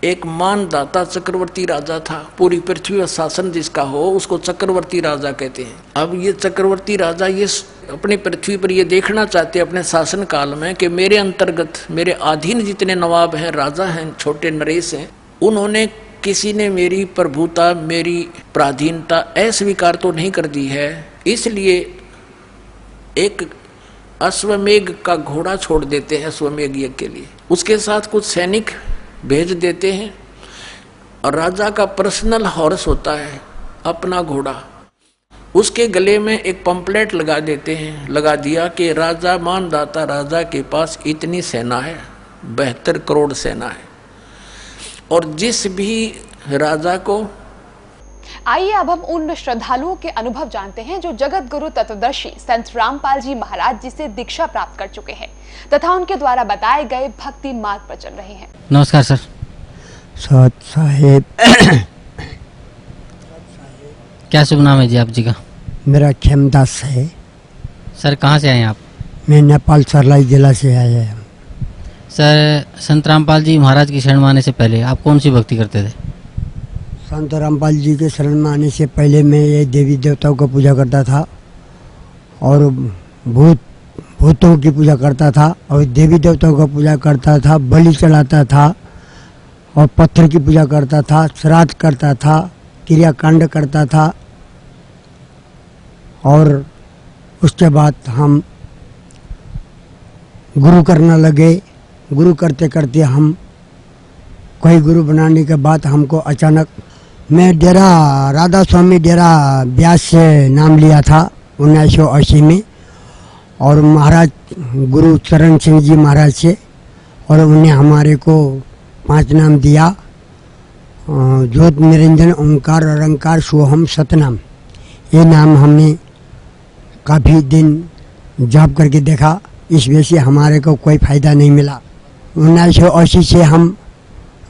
एक मानदाता चक्रवर्ती राजा था, पूरी पृथ्वी का शासन जिसका हो उसको चक्रवर्ती राजा कहते हैं। अब ये चक्रवर्ती राजा ये अपनी पृथ्वी पर ये देखना चाहते अपने शासन काल में कि मेरे अंतर्गत मेरे अधीन जितने नवाब हैं, राजा हैं, छोटे नरेश हैं, उन्होंने किसी ने मेरी प्रभुता, मेरी पराधीनता अस्वीकार तो नहीं कर दी है, इसलिए एक अश्वमेघ का घोड़ा छोड़ देते हैं अश्वमेघ यज्ञ के लिए, उसके साथ कुछ सैनिक भेज देते हैं और राजा का पर्सनल हॉर्स होता है अपना घोड़ा, उसके गले में एक पंपलेट लगा देते हैं, लगा दिया कि राजा मानदाता राजा के पास इतनी सेना है, 72 करोड़ सेना है, और जिस भी राजा को। आइए अब हम उन श्रद्धालुओं के अनुभव जानते हैं जो जगत गुरु तत्वदर्शी संत रामपाल जी महाराज जी से दीक्षा प्राप्त कर चुके हैं तथा उनके द्वारा बताए गए भक्ति मार्ग पर चल रहे हैं। नमस्कार सर। सत साहेब। क्या शुभ नाम है जी आप जी का? मेरा खेमदास है। सर कहाँ से आए हैं आप? मैं नेपाल सरलाई जिला से आया हूँ। सर संत रामपाल जी महाराज की शरण में आने से पहले आप कौन सी भक्ति करते थे? संत रामपाल जी के शरण में आने से पहले मैं ये देवी देवताओं का पूजा करता था और भूतों की पूजा करता था और देवी देवताओं का पूजा करता था, बलि चढ़ाता था और पत्थर की पूजा करता था, श्राद्ध करता था, क्रियाकांड करता था। और उसके बाद हम गुरु करने लगे। गुरु करते करते हम कोई गुरु बनाने के बाद हमको अचानक, मैं डेरा राधा स्वामी डेरा ब्यास से नाम लिया था 1980 में, और महाराज गुरु चरण सिंह जी महाराज से, और उन्हें हमारे को 5 नाम दिया, ज्योत निरंजन ओंकार अरंकार सोहम सतनाम। ये नाम हमने काफ़ी दिन जाप करके देखा, इस वजह से हमारे को कोई फ़ायदा नहीं मिला। 1980 से हम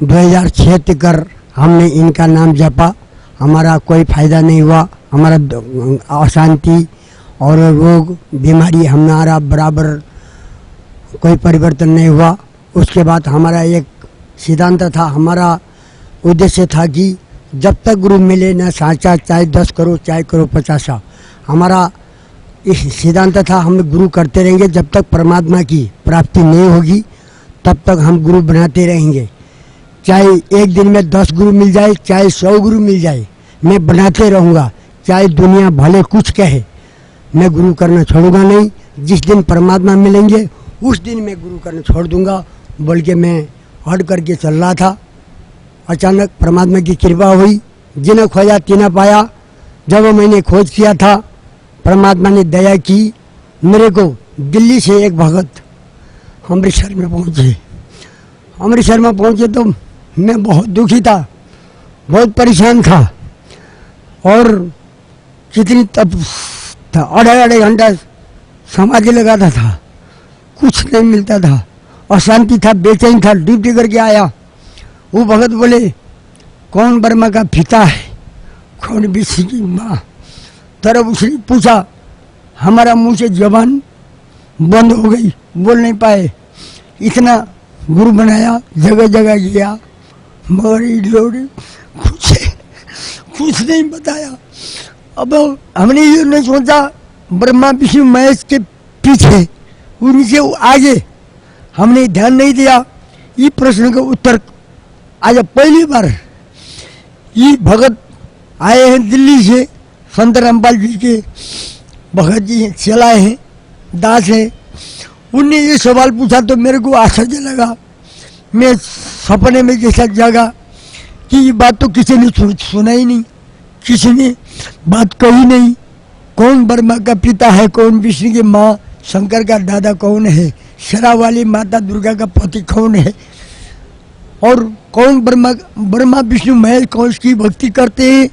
2006 तक हमने इनका नाम जपा, हमारा कोई फ़ायदा नहीं हुआ। हमारा अशांति और रोग बीमारी हमारा बराबर कोई परिवर्तन नहीं हुआ। उसके बाद हमारा एक सिद्धांत था, हमारा उद्देश्य था कि जब तक गुरु मिले न साचा, चाहे 10 करो चाहे करो 50। हमारा इस सिद्धांत था, हम गुरु करते रहेंगे जब तक परमात्मा की प्राप्ति नहीं होगी, तब तक हम गुरु बनाते रहेंगे। चाहे एक दिन में 10 गुरु मिल जाए, चाहे 100 गुरु मिल जाए, मैं बनाते रहूँगा। चाहे दुनिया भले कुछ कहे, मैं गुरु करना छोड़ूंगा नहीं। जिस दिन परमात्मा मिलेंगे उस दिन मैं गुरु करना छोड़ दूंगा, बोल के मैं हट करके चल रहा था। अचानक परमात्मा की कृपा हुई, जिन्हें खोजा तिन्हें पाया। जब मैंने खोज किया था, परमात्मा ने दया की, मेरे को दिल्ली से एक भगत अमृतसर में पहुँचे। अमृतसर में पहुँचे तो मैं बहुत दुखी था, बहुत परेशान था, और कितनी तब था, आधे घंटा समाधि लगाता था, कुछ नहीं मिलता था, अशांति था, बेचैन था। ड्यूटी करके आया, वो भगत बोले कौन बर्मा का पिता है, कौन विष्णु की माँ। तरफ उसने पूछा, हमारा मुंह से जबान बंद हो गई, बोल नहीं पाए। इतना गुरु बनाया, जगह जगह गया, मगर कुछ नहीं बताया। अब हमने ये नहीं सोचा ब्रह्मा विष्णु महेश के पीछे, उनसे आगे हमने ध्यान नहीं दिया। ये प्रश्न का उत्तर आज पहली बार ये भगत आए हैं दिल्ली से, संत रामपाल जी के भगत जी चलाए हैं, दास हैं। उनने ये सवाल पूछा तो मेरे को आश्चर्य लगा। मैं सपने में जैसा जागा कि ये बात तो किसी ने सुना ही नहीं, किसी ने बात कही नहीं। कौन ब्रह्मा का पिता है, कौन विष्णु की माँ, शंकर का दादा कौन है, शरा वाली माता दुर्गा का पति कौन है, और कौन ब्रह्मा विष्णु महेश कौन की भक्ति करते हैं,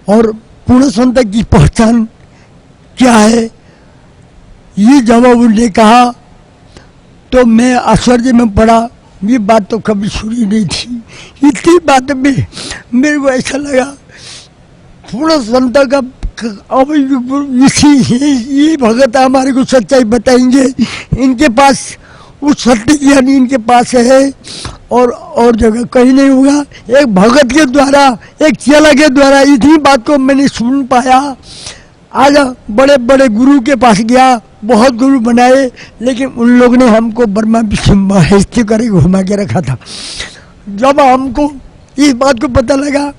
और पूर्ण संत की पहचान क्या है। ये जवाब उन्होंने कहा तो मैं आश्चर्य में पड़ा। ये बात तो कभी सुनी नहीं थी। इतनी बात में मेरे को ऐसा लगा पूर्ण संत का अब ये भगत हमारे को सच्चाई बताएंगे। इनके पास उस सत्य ज्ञान इनके पास है और जगह कहीं नहीं होगा। एक भगत के द्वारा, एक चेला के द्वारा इतनी बात को मैंने सुन पाया। आज बड़े बड़े गुरु के पास गया, बहुत गुरु बनाए, लेकिन उन लोग ने हमको ब्रह्मा विष्णु महेश करके घुमा के रखा था। जब हमको इस बात को पता लगा।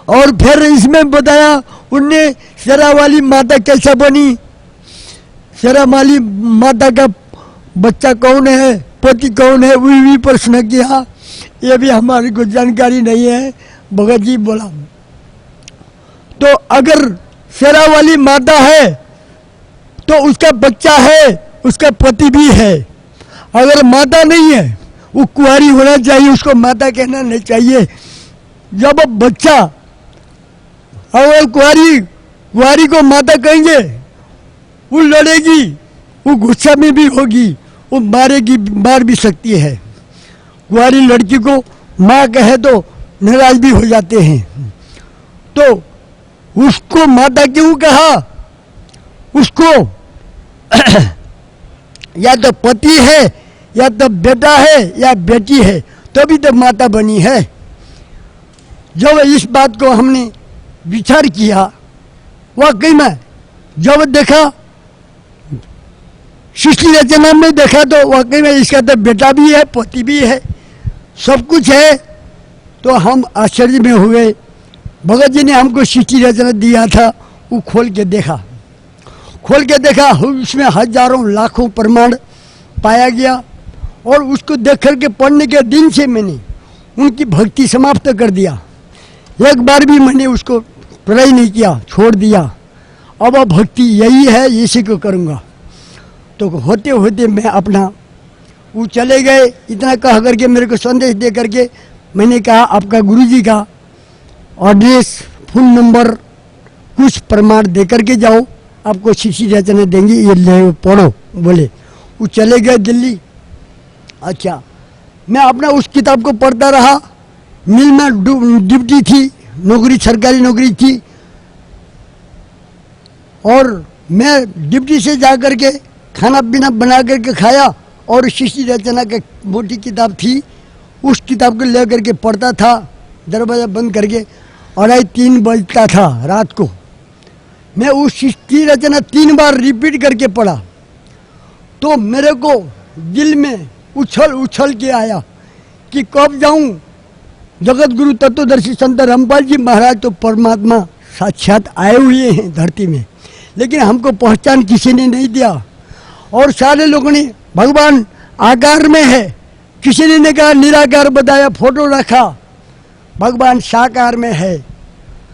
और फिर इसमें बताया उनने शेरा वाली माता कैसा बनी, शेरा वाली माता का बच्चा कौन है, पति कौन है, वो भी प्रश्न किया। ये भी हमारे को जानकारी नहीं है। भगत जी बोला तो अगर शेरा वाली माता है तो उसका बच्चा है, उसका पति भी है। अगर माता नहीं है वो कुंवारी होना चाहिए, उसको माता कहना नहीं चाहिए। जब बच्चा अगर कुंवारी को माता कहेंगे वो लड़ेगी, वो गुस्सा में भी होगी, वो मार भी सकती है। कुंवारी लड़की को माँ कहे तो नाराज भी हो जाते हैं। तो उसको माता क्यों कहा? उसको या तो पति है, या तो बेटा है, या बेटी है, तभी तो माता बनी है। जब इस बात को हमने विचार किया, वाकई में जब देखा सृष्टि रचना में देखा तो वाकई में इसका तो बेटा भी है, पति भी है, सब कुछ है। तो हम आश्चर्य में हुए। भगत जी ने हमको सृष्टि रचना दिया था, वो खोल के देखा, उसमें हजारों लाखों प्रमाण पाया गया। और उसको देख करके पढ़ने के दिन से मैंने उनकी भक्ति समाप्त कर दिया। एक बार भी मैंने उसको पढ़ाई नहीं किया, छोड़ दिया। अब भक्ति यही है, इसी को करूँगा। तो होते होते मैं अपना वो चले गए। इतना कह करके मेरे को संदेश दे करके मैंने कहा आपका गुरुजी का एड्रेस, फोन नंबर, कुछ प्रमाण दे करके जाओ, आपको सृष्टि रचना देंगे, ये ले पढ़ो। बोले वो चले गए दिल्ली। अच्छा, मैं अपना उस किताब को पढ़ता रहा। मिल में ड्यूटी थी, नौकरी, सरकारी नौकरी थी। और मैं ड्यूटी से जा करके खाना पीना बना करके खाया और सृष्टि रचना की मोटी किताब थी, उस किताब को ले करके पढ़ता था, दरवाज़ा बंद करके। 2:30 बजता था रात को। मैं उस सृष्टि रचना 3 बार रिपीट करके पढ़ा। तो मेरे को दिल में उछल के आया कि कब जाऊं। जगत गुरु तत्वदर्शी संत रामपाल जी महाराज तो परमात्मा साक्षात आए हुए हैं धरती में, लेकिन हमको पहचान किसी ने नहीं दिया। और सारे लोगों ने भगवान आकार में है, किसी ने कहा निराकार बताया, फोटो रखा। भगवान साकार में है,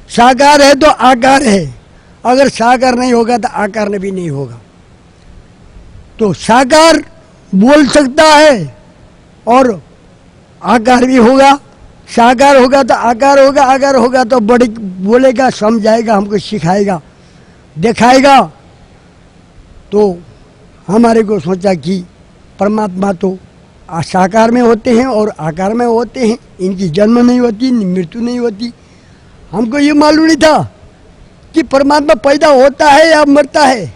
साकार है तो आकार है, अगर साकार नहीं होगा तो आकार में भी नहीं होगा। तो साकार बोल सकता है और आकार भी होगा, साकार होगा तो आकार होगा, आकार होगा तो बड़ी बोलेगा, समझाएगा, हमको सिखाएगा, दिखाएगा। तो हमारे को सोचा कि परमात्मा तो साकार में होते हैं और आकार में होते हैं, इनकी जन्म नहीं होती, मृत्यु नहीं होती। हमको ये मालूम नहीं था कि परमात्मा पैदा होता है या मरता है,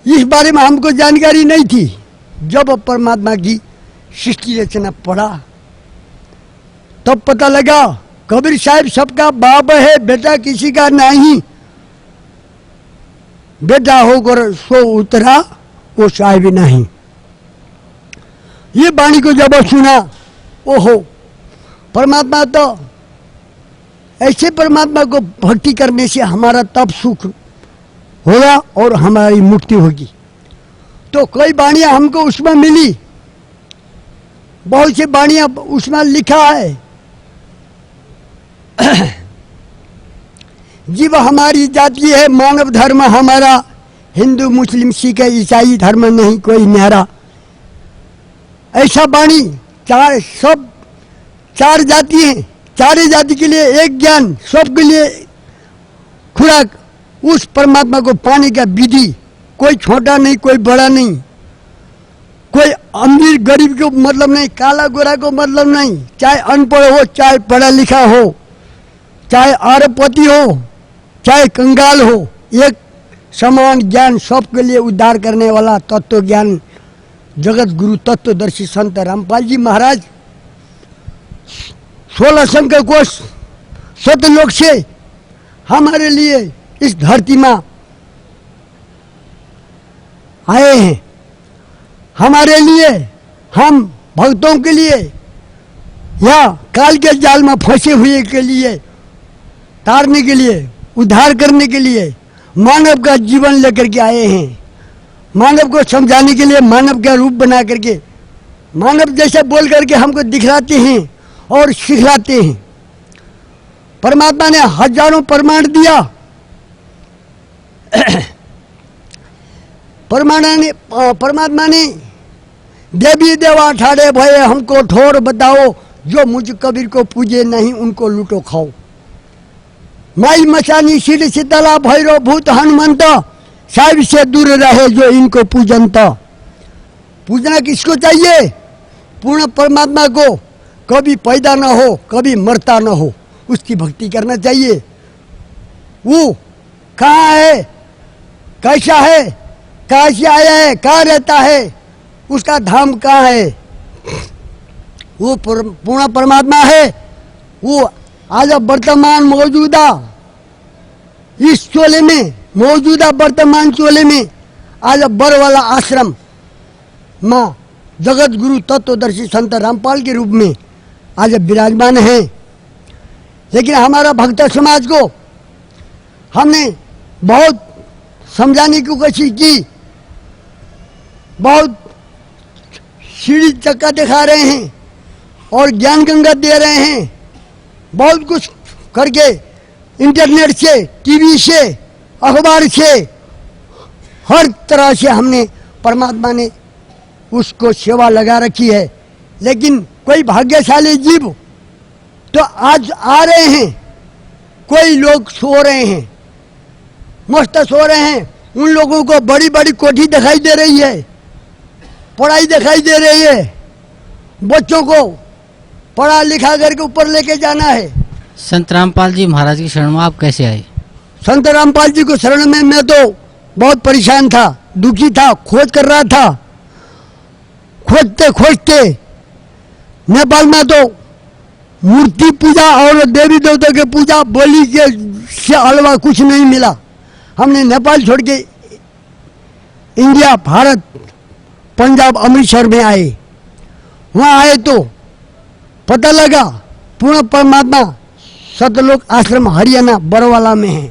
इस बारे में हमको जानकारी नहीं थी। जब परमात्मा की सृष्टि रचना पढ़ा तब पता लगा कबीर साहब सबका बाप है, बेटा किसी का नहीं। बेटा होकर सो उतरा वो साहिब नहीं। ये वाणी को जब सुना, ओहो, परमात्मा तो ऐसे परमात्मा को भक्ति करने से हमारा तप सुख होगा और हमारी मुक्ति होगी। तो कई वाणियाँ हमको उसमें मिली, बहुत सी वाणियाँ उसमें लिखा है। जीव हमारी जाति है, मानव धर्म हमारा, हिंदू मुस्लिम सिख ईसाई धर्म नहीं कोई न्यारा। ऐसा वाणी सब 4 जाति हैं, 4 जाति के लिए एक ज्ञान, सबके लिए खुराक। उस परमात्मा को पाने का विधि, कोई छोटा नहीं, कोई बड़ा नहीं, कोई अमीर गरीब को मतलब नहीं, काला गोरा को मतलब नहीं, चाहे अनपढ़ हो, चाहे पढ़ा लिखा हो, चाहे अरबपति हो, चाहे कंगाल हो, एक समान ज्ञान सबके लिए उद्धार करने वाला तत्व ज्ञान जगत गुरु तत्वदर्शी संत रामपाल जी महाराज 16 शंकर कोश सतलोक से हमारे लिए इस धरती में आए हैं। हमारे लिए, हम भक्तों के लिए या काल के जाल में फंसे हुए के लिए तारने के लिए, उद्धार करने के लिए मानव का जीवन लेकर के आए हैं। मानव को समझाने के लिए मानव का रूप बना करके मानव जैसे बोल करके हमको दिखलाते हैं और सिखलाते हैं। परमात्मा ने हजारों प्रमाण दिया। परमात्मा ने देवी देवा ठाड़े भये हमको ठोर बताओ, जो मुझ कबीर को पूजे नहीं उनको लूटो खाओ। माई मचानी सिर शीतला भैरव भूत हनुमंत, साहिब से दूर रहे जो इनको पूजनता। पूजना किसको चाहिए? पूर्ण परमात्मा को, कभी पैदा न हो कभी मरता न हो, उसकी भक्ति करना चाहिए। वो कहाँ है, कैसा है, कहाँ से आया है, कहाँ रहता है, उसका धाम कहाँ है? वो पूर्ण परमात्मा है। वो आज वर्तमान मौजूदा इस चोले में, मौजूदा वर्तमान चोले में आज बर वाला आश्रम माँ जगत गुरु तत्वदर्शी संत रामपाल के रूप में आज विराजमान है। लेकिन हमारा भक्त समाज को हमने बहुत समझाने की कोशिश की, बहुत सीढ़ी चक्का दिखा रहे हैं और ज्ञान गंगा दे रहे हैं, बहुत कुछ करके इंटरनेट से, टीवी से, अखबार से, हर तरह से हमने परमात्मा ने उसको सेवा लगा रखी है। लेकिन कोई भाग्यशाली जीव तो आज आ रहे हैं, कोई लोग सो रहे हैं, मस्त सो रहे हैं। उन लोगों को बड़ी बड़ी कोठी दिखाई दे रही है, पढ़ाई दिखाई दे रही है, बच्चों को पढ़ा लिखा करके ऊपर लेके जाना है। संत रामपाल जी महाराज की शरण में आप कैसे आए? संत रामपाल जी को शरण में मैं तो बहुत परेशान था, दुखी था, खोज कर रहा था। खोजते खोजते नेपाल में तो मूर्ति पूजा और देवी देवता के पूजा बलि के से अलावा कुछ नहीं मिला। हमने नेपाल छोड़ के इंडिया, भारत, पंजाब, अमृतसर में आए। वहाँ आए तो पता लगा पूर्ण परमात्मा सतलोक आश्रम हरियाणा बरवाला में है।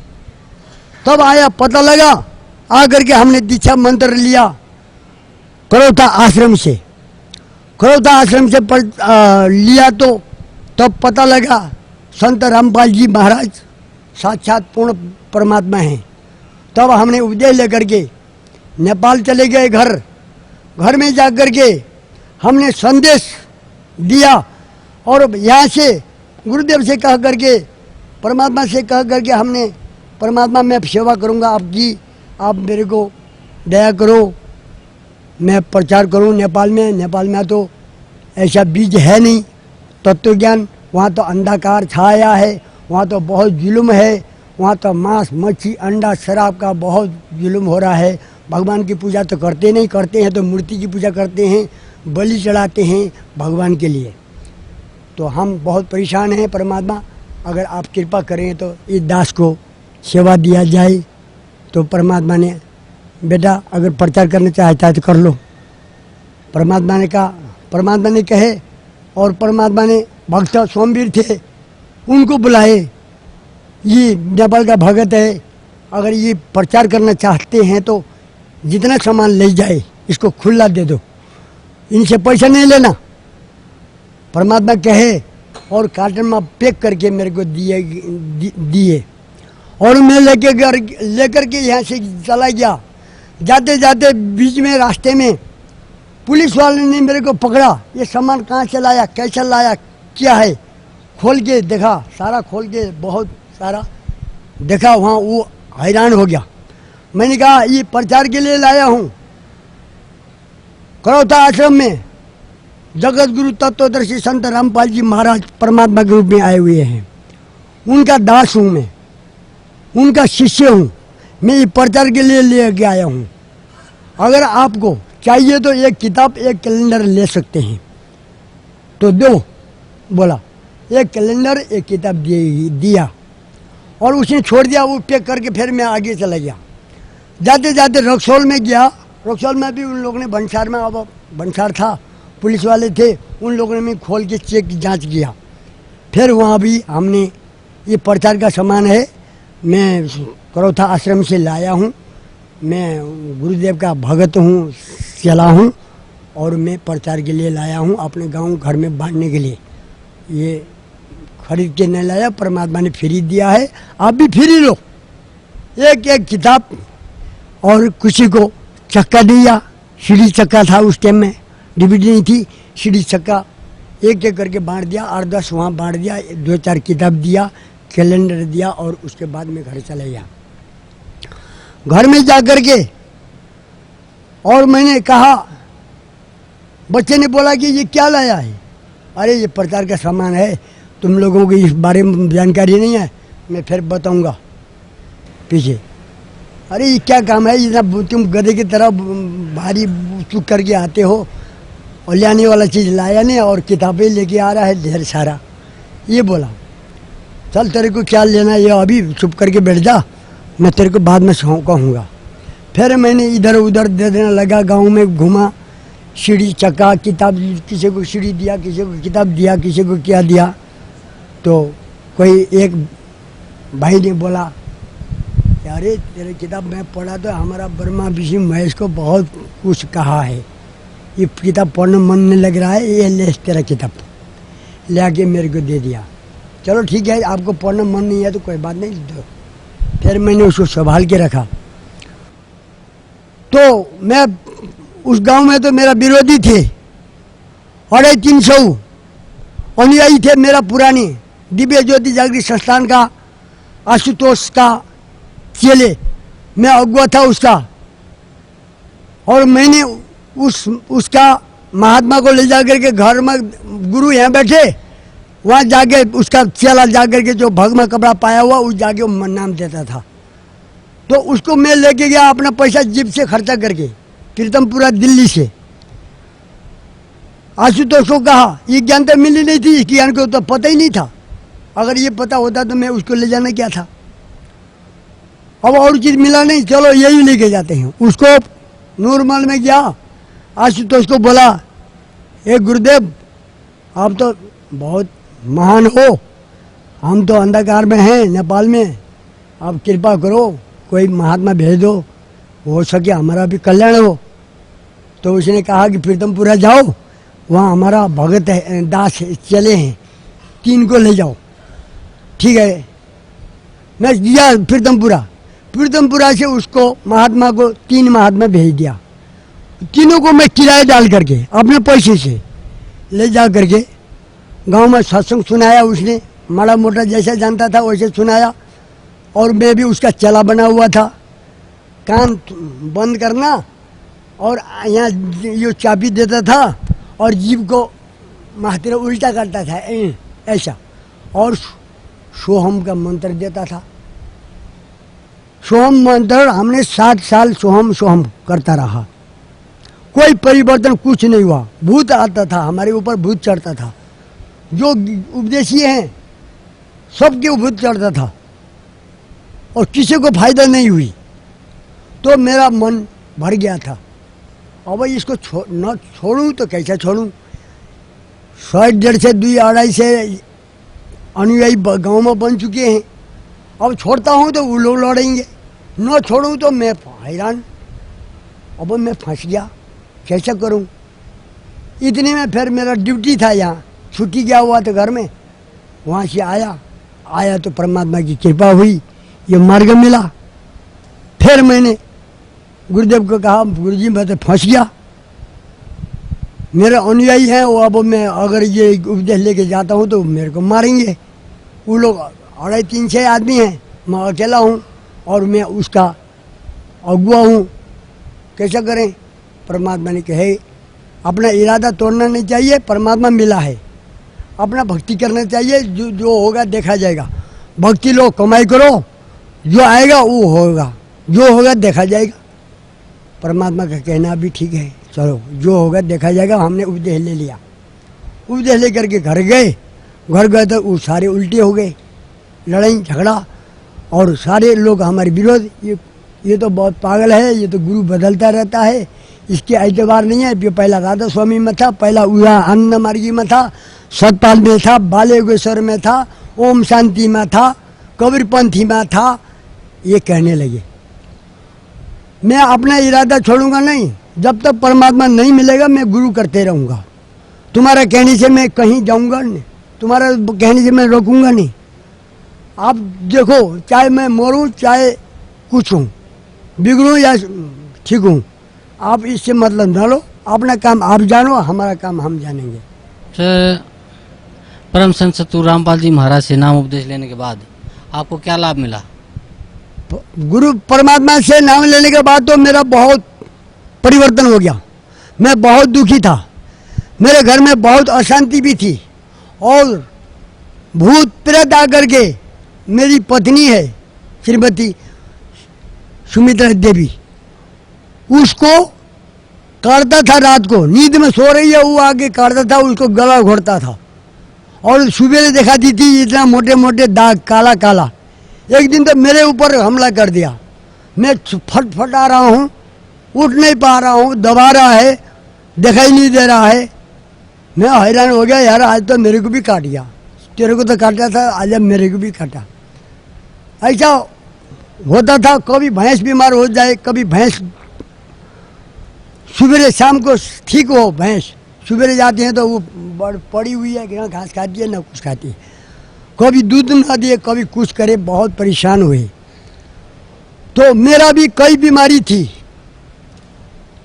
तब आया पता लगा, आकर के हमने दीक्षा मंत्र लिया करौता आश्रम से। करौता आश्रम से लिया तो तब पता लगा संत रामपाल जी महाराज साक्षात पूर्ण परमात्मा हैं। तब हमने उपदेश लेकर के नेपाल चले गए। घर में जा कर के हमने संदेश दिया और यहाँ से गुरुदेव से कह करके, परमात्मा से कह करके हमने, परमात्मा मैं सेवा करूँगा आपकी, आप मेरे को दया करो, मैं प्रचार करूँ नेपाल में। नेपाल में तो ऐसा बीज है नहीं तत्व ज्ञान, वहाँ तो अंधकार छाया है, वहाँ तो बहुत जुल्म है, वहाँ तो मांस मच्छी अंडा शराब का बहुत जुल्म हो रहा है। भगवान की पूजा तो करते नहीं, करते हैं तो मूर्ति की पूजा करते हैं, बलि चढ़ाते हैं भगवान के लिए। तो हम बहुत परेशान हैं। परमात्मा अगर आप कृपा करें तो इस दास को सेवा दिया जाए। तो परमात्मा ने, बेटा अगर प्रचार करना चाहता है तो कर लो। परमात्मा ने कहा, परमात्मा ने कहे, और परमात्मा ने भक्त सोमवीर थे उनको बुलाए। ये नेपाल का भगत है, अगर ये प्रचार करना चाहते हैं तो जितना सामान ले जाए इसको खुला दे दो, इनसे पैसा नहीं लेना। परमात्मा कहे और कार्टन में पैक करके मेरे को दिए और मैं लेकर के यहाँ से चला गया। जाते जाते बीच में रास्ते में पुलिस वाले ने मेरे को पकड़ा। ये सामान कहाँ से लाया, कैसे लाया, क्या है? खोल के देखा, सारा खोल के बहुत सारा देखा। वहाँ वो हैरान हो गया। मैंने कहा ये प्रचार के लिए लाया हूँ। करौता आश्रम में जगत गुरु तत्वदर्शी संत रामपाल जी महाराज परमात्मा के रूप में आए हुए हैं। उनका दास हूँ मैं, उनका शिष्य हूँ। मैं ये प्रचार के लिए लेके आया हूँ। अगर आपको चाहिए तो एक किताब, एक कैलेंडर ले सकते हैं तो दो। बोला एक कैलेंडर, एक किताब दिया और उसने छोड़ दिया। वो पैक करके फिर मैं आगे चला गया। जाते जाते रक्सौल में गया। रक्सौल में भी उन लोगों ने भंसार में, अब भंसार था पुलिस वाले थे, उन लोगों ने भी खोल के चेक जांच किया। फिर वहाँ भी हमने ये प्रचार का सामान है, मैं करौथा आश्रम से लाया हूँ। मैं गुरुदेव का भगत हूँ, चला हूँ, और मैं प्रचार के लिए लाया हूँ, अपने गांव घर में बांटने के लिए। ये खरीद के नहीं लाया, परमात्मा ने फ्री दिया है, आप भी फ्री लो। एक एक किताब, और किसी को चक्का दिया, सीढ़ी चक्का था उस टाइम में, डीवीडी नहीं थी, सीढ़ी चक्का एक एक करके बांट दिया, 8-10 वहाँ बांट दिया, 2-4 किताब दिया, कैलेंडर दिया, और उसके बाद में घर चले गया। घर में जा कर के और मैंने कहा, बच्चे ने बोला कि ये क्या लाया है? अरे ये प्रचार का सामान है, तुम लोगों को इस बारे में जानकारी नहीं है, मैं फिर बताऊंगा पीछे। अरे ये क्या काम है, इतना तुम गधे की तरह भारी चुक करके आते हो, और लाने वाला चीज़ लाया नहीं, और किताबें लेके आ रहा है ढेर सारा। ये बोला, चल तेरे को क्या लेना है, ये अभी चुप करके बैठ जा, मैं तेरे को बाद में कहूँगा। फिर मैंने इधर उधर दे देना लगा, गांव में घुमा, सीढ़ी चक्का, किताब, किसी को सीढ़ी दिया, किसी को किताब दिया, किसी को क्या दिया। तो कोई एक भाई ने बोला, अरे तेरे किताब मैं पढ़ा तो हमारा ब्रह्मा विष्णु महेश को बहुत कुछ कहा है, ये किताब पढ़ने मन नहीं लग रहा है, ये ले तेरा किताब। ले आके मेरे को दे दिया। चलो ठीक है, आपको पढ़ना मन नहीं है तो कोई बात नहीं, दो। फिर मैंने उसको संभाल के रखा। तो मैं उस गांव में तो मेरा विरोधी थे, 350 अनुयायी थे मेरा पुरानी दिव्य ज्योति जागृत संस्थान का, आशुतोष का चेले, मैं अगुआ था उसका। और मैंने उसका महात्मा को ले जाकर के घर में, गुरु यहाँ बैठे, वहाँ जाके उसका चेला जाकर के जो भग में कपड़ा पाया हुआ उस जाके नाम देता था। तो उसको मैं लेके गया अपना पैसा जिप से खर्चा करके, कीर्तनपुरा दिल्ली से। आशुतोष को कहा, ये ज्ञान तो मिली नहीं थी, इस ज्ञान को तो पता ही नहीं था, अगर ये पता होता तो मैं उसको ले जाना क्या था। अब और चीज़ मिला नहीं, चलो यही लेके जाते हैं। उसको नूरमल में गया, आशुतोष को बोला, ए गुरुदेव आप तो बहुत महान हो, हम तो अंधकार में हैं नेपाल में, आप कृपा करो, कोई महात्मा भेज दो, हो सके हमारा भी कल्याण हो। तो उसने कहा कि प्रीतमपुरा जाओ, वहाँ हमारा भगत है, दास चले हैं, 3 को ले जाओ। ठीक है, मैं गया प्रीतमपुरा से उसको महात्मा को 3 महात्मा भेज दिया। तीनों को मैं किराया डाल करके अपने पैसे से ले जा करके गांव में सत्संग सुनाया। उसने माड़ा मोटा जैसा जानता था वैसे सुनाया, और मैं भी उसका चला बना हुआ था, कान बंद करना और यहाँ ये चाबी देता था और जीभ को महातेरा उल्टा करता था ऐसा, और सोहम का मंत्र देता था। सोहम मंत्र हमने 7 साल सोहम सोहम करता रहा, कोई परिवर्तन कुछ नहीं हुआ। भूत आता था हमारे ऊपर, भूत चढ़ता था, जो उपदेशी हैं सबके भूत चढ़ता था, और किसी को फायदा नहीं हुई। तो मेरा मन भर गया था, अब इसको न छोड़ूं तो कैसे छोड़ूं। 100-150 से 2-2.5 से अनुयायी गांव में बन चुके हैं, अब छोड़ता हूं तो वो लोग लड़ेंगे, न छोड़ूं तो मैं हैरान, अब मैं फंस गया, कैसे करूं। इतने में फिर मेरा ड्यूटी था, यहाँ छुट्टी गया हुआ था घर में, वहाँ से आया तो परमात्मा की कृपा हुई, ये मार्ग मिला। फिर मैंने गुरुदेव को कहा, गुरुजी मैं तो फंस गया, मेरे अनुयायी हैं वो, अब मैं अगर ये उपदेश लेके जाता हूँ तो मेरे को मारेंगे। वो लोग 2.5-3-6 आदमी हैं, मैं अकेला हूँ और मैं उसका अगुआ हूँ, कैसा करें। परमात्मा ने कहे अपना इरादा तोड़ना नहीं चाहिए, परमात्मा मिला है, अपना भक्ति करना चाहिए, जो होगा देखा जाएगा। भक्ति लो, कमाई करो, जो आएगा वो होगा, जो होगा देखा जाएगा। परमात्मा का कहना भी ठीक है, चलो जो होगा देखा जाएगा। हमने उपदेश ले लिया, उपदेश ले करके घर गए तो वो सारे उल्टे हो गए, लड़ाई झगड़ा, और सारे लोग हमारे विरोध, ये तो बहुत पागल है, ये तो गुरु बदलता रहता है, इसके एतबार नहीं है। ये पहला राधा स्वामी में था, पहला उया आनंद मार्गी में था, सतपाल में था, बालेश्वर में था, ओम शांति में था, कबीरपंथी में था। ये कहने लगे। मैं अपना इरादा छोड़ूंगा नहीं, जब तक परमात्मा नहीं मिलेगा मैं गुरु करते रहूंगा। तुम्हारा कहने से मैं कहीं जाऊंगा नहीं, तुम्हारा कहने से मैं रोकूंगा नहीं। आप देखो, चाहे मैं मरूं चाहे कुछ हूँ, बिगड़ूं या ठीक हूँ, आप इससे मतलब न लो। अपना काम आप जानो, हमारा काम हम जानेंगे। सर, परम संत सतगुरु रामपाल जी महाराज से नाम उपदेश लेने के बाद आपको क्या लाभ मिला? गुरु परमात्मा से नाम लेने के बाद तो मेरा बहुत परिवर्तन हो गया। मैं बहुत दुखी था, मेरे घर में बहुत अशांति भी थी, और भूत प्रेत आकर के, मेरी पत्नी है श्रीमती सुमित्रा देवी, उसको काटता था। रात को नींद में सो रही है, वो आगे काटता था, उसको गला घोटता था, और सुबह देखा दी थी इतना मोटे मोटे दाग, काला काला। एक दिन तो मेरे ऊपर हमला कर दिया। मैं फटफटा रहा हूँ, उठ नहीं पा रहा हूँ, दबा रहा है, दिखाई नहीं दे रहा है। मैं हैरान हो गया, यार आज तो मेरे को भी काट गया। तेरे को तो काटा था, आज मेरे को भी काटा। ऐसा होता था। कभी भैंस बीमार हो जाए, कभी भैंस सुबह शाम को ठीक हो, भैंस सुबह जाती है तो वो पड़ी हुई है कि ना घास खाती है ना कुछ खाती है, कभी दूध ना दिए, कभी कुछ करे, बहुत परेशान हुए। तो मेरा भी कई बीमारी थी।